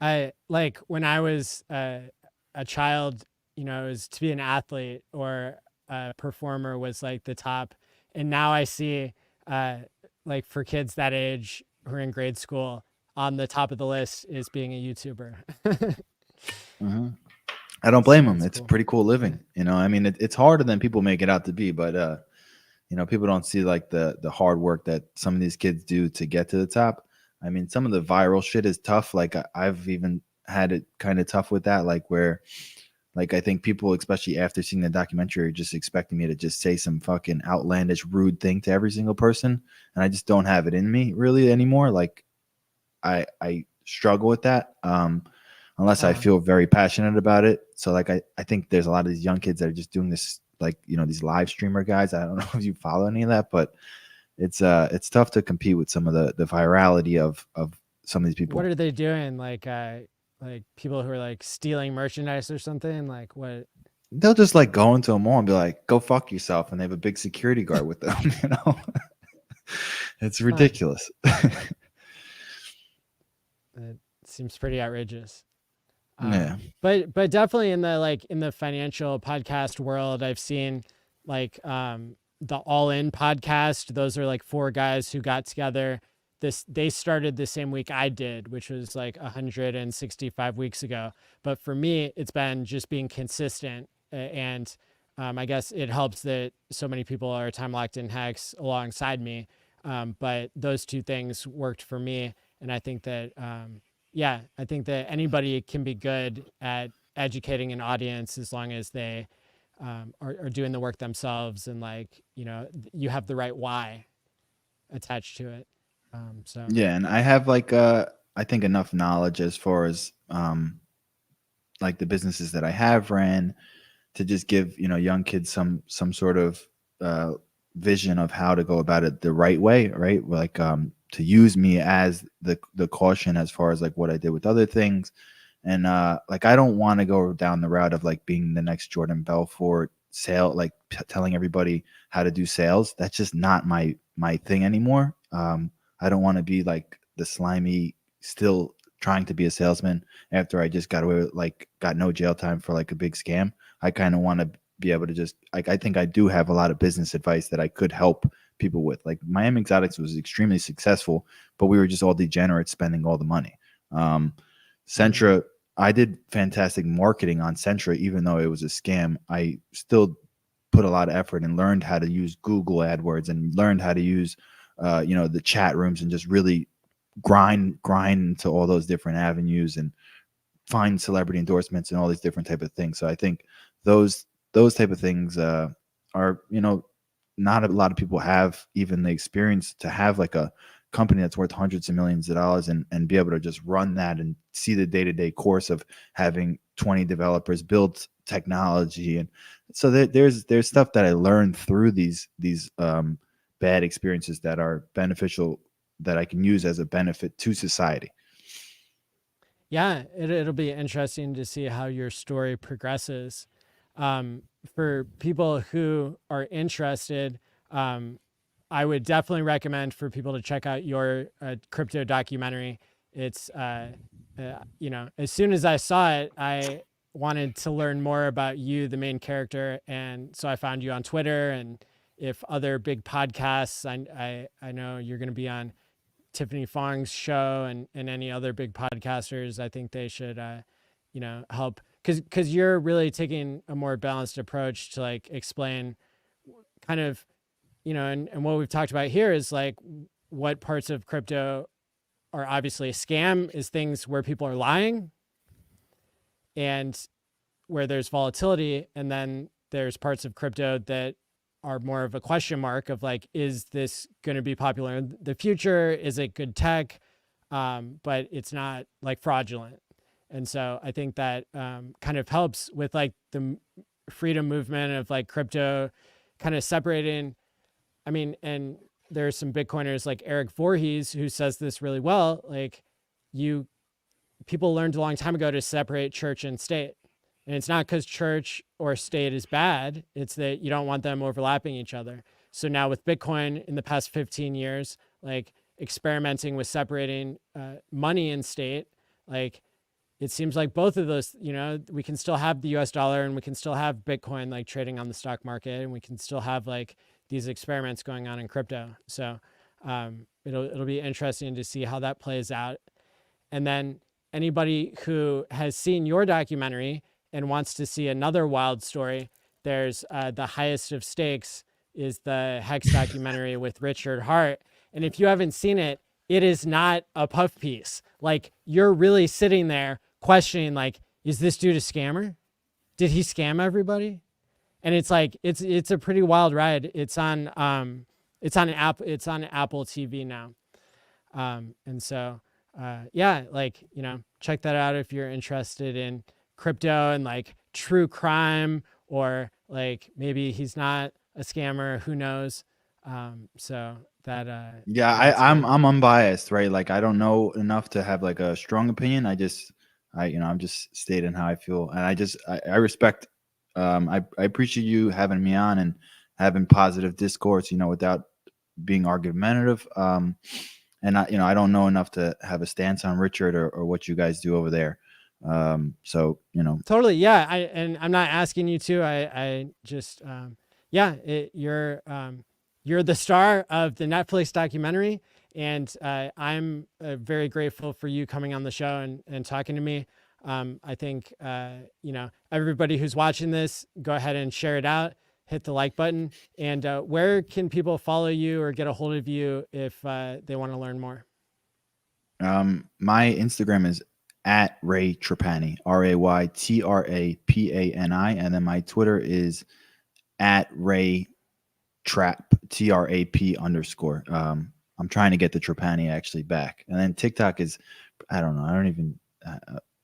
I like when I was a child, you know, it was to be an athlete or a performer was like the top. And now I see, uh, like for kids that age who are in grade school, on the top of the list is being a YouTuber. uh-huh. I don't blame them. That's It's cool. pretty cool living. I mean, it's harder than people make it out to be, but people don't see like the hard work that some of these kids do to get to the top. I mean, some of the viral shit is tough. Like I've even had it kind of tough with that, like where like I think people, especially after seeing the documentary, are just expecting me to just say some fucking outlandish, rude thing to every single person, and I just don't have it in me really anymore. Like I struggle with that. Unless I Uh, feel very passionate about it. So like I think there's a lot of these young kids that are just doing this, like, these live streamer guys. I don't know if you follow any of that, but it's tough to compete with some of the virality of some of these what people. are they doing? Like people who are like stealing merchandise or something? Like what? They'll just like go into a mall and be like, go fuck yourself. And they have a big security guard with them. It's Huh. ridiculous. It seems pretty outrageous. Yeah. But definitely in the financial podcast world, I've seen like the All In podcast. Those are like four guys who got together. They started the same week I did, which was like 165 weeks ago. But for me, it's been just being consistent, and I guess it helps that so many people are time locked in Hex alongside me. But those two things worked for me, and I think that yeah, I think that anybody can be good at educating an audience as long as they are doing the work themselves, and like you have the right why attached to it. So Yeah, and I have like I think enough knowledge as far as like the businesses that I have ran to just give young kids some sort of uh, vision of how to go about it the right way, right? Like to use me as the caution as far as like what I did with other things, and like I don't want to go down the route of like being the next Jordan Belfort sale, like telling everybody how to do sales. That's just not my thing anymore. I don't want to be like the slimy, still trying to be a salesman after I just got away with like got no jail time for like a big scam. I kind of want to be able to just like I think I do have a lot of business advice that I could help people with. Like Miami Exotics was extremely successful, but we were just all degenerates spending all the money. mm, Centra, I did fantastic marketing on Centra, even though it was a scam. I still put a lot of effort and learned how to use Google AdWords and learned how to use, the chat rooms and just really grind into all those different avenues and find celebrity endorsements and all these different type of things. So I think those type of things are not a lot of people have even the experience to have like a company that's worth hundreds of millions of dollars and be able to just run that and see the day-to-day course of having 20 developers build technology. And so there's stuff that I learned through these bad experiences that are beneficial that I can use as a benefit to society. yeah, it'll be interesting to see how your story progresses. Um, for people who are interested, um, I would definitely recommend for people to check out your crypto documentary. It's as soon as I saw it, I wanted to learn more about you, the main character, and so I found you on Twitter. And if other big podcasts, I know you're going to be on Tiffany Fong's show and any other big podcasters. I think they should help because you're really taking a more balanced approach to like explain kind of and what we've talked about here is like what parts of crypto are obviously a scam is things where people are lying and where there's volatility. And then there's parts of crypto that are more of a question mark of like, is this going to be popular in the future? Is it good tech? But it's not like fraudulent. And so I think that kind of helps with like the freedom movement of like crypto kind of separating. I mean, and there's some Bitcoiners like Eric Voorhees who says this really well. Like, you people learned a long time ago to separate church and state. And it's not because church or state is bad, it's that you don't want them overlapping each other. So now with Bitcoin in the past 15 years, like experimenting with separating money and state, like it seems like both of those, we can still have the US dollar and we can still have Bitcoin like trading on the stock market, and we can still have like these experiments going on in crypto. So it'll be interesting to see how that plays out. And then anybody who has seen your documentary and wants to see another wild story, there's The Highest of Stakes is the Hex documentary with Richard Hart. And if you haven't seen it, it is not a puff piece. Like, you're really sitting there questioning, like, is this dude a scammer? Did he scam everybody? And it's like, it's a pretty wild ride. It's on Apple TV now. And so, yeah, like, you know, check that out if you're interested in crypto and like true crime, or like maybe he's not a scammer, who knows? So that, I'm unbiased, right? Like, I don't know enough to have like a strong opinion. I'm just stating how I feel. And I respect, I appreciate you having me on and having positive discourse, you know, without being argumentative. And I don't know enough to have a stance on Richard or what you guys do over there. So, you know, totally. Yeah. I'm not asking you to, I just, you're the star of the Netflix documentary. And I'm very grateful for you coming on the show and talking to me. I think, you know, everybody who's watching this, go ahead and share it out, hit the like button. And where can people follow you or get a hold of you if they want to learn more? My Instagram is at Ray Trapani, RayTrapani. And then my Twitter is at Ray Trap, TRAP_. I'm trying to get the Trapani actually back. And then TikTok is, I don't know.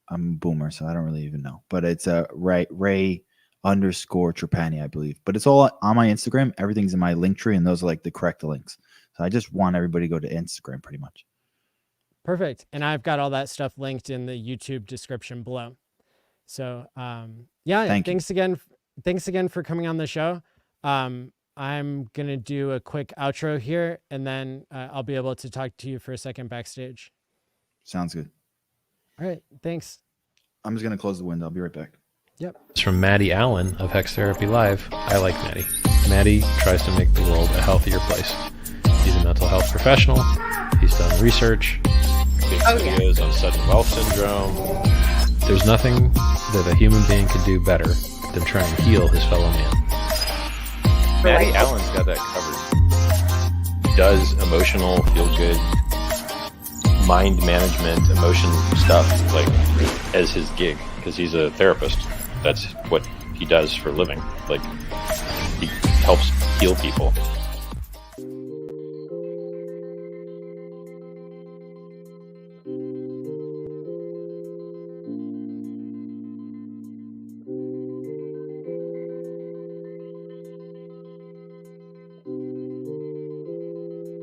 I'm a boomer, so I don't really even know. But it's Ray _Trapani, I believe. But it's all on my Instagram. Everything's in my link tree, and those are like the correct links. So I just want everybody to go to Instagram pretty much. Perfect. And I've got all that stuff linked in the YouTube description below. So yeah, thanks again for coming on the show. I'm going to do a quick outro here, and then I'll be able to talk to you for a second backstage. Sounds good. All right. Thanks. I'm just going to close the window. I'll be right back. Yep. It's from Mati Allin of Hex Therapy Live. I like Mati. Mati tries to make the world a healthier place. He's a mental health professional. He's done research. Videos on sudden wealth syndrome. There's nothing that a human being can do better than try and heal his fellow man. Mati Allin's got that covered. He does emotional, feel-good, mind management, emotion stuff, like, as his gig, because he's a therapist. That's what he does for a living. Like, he helps heal people.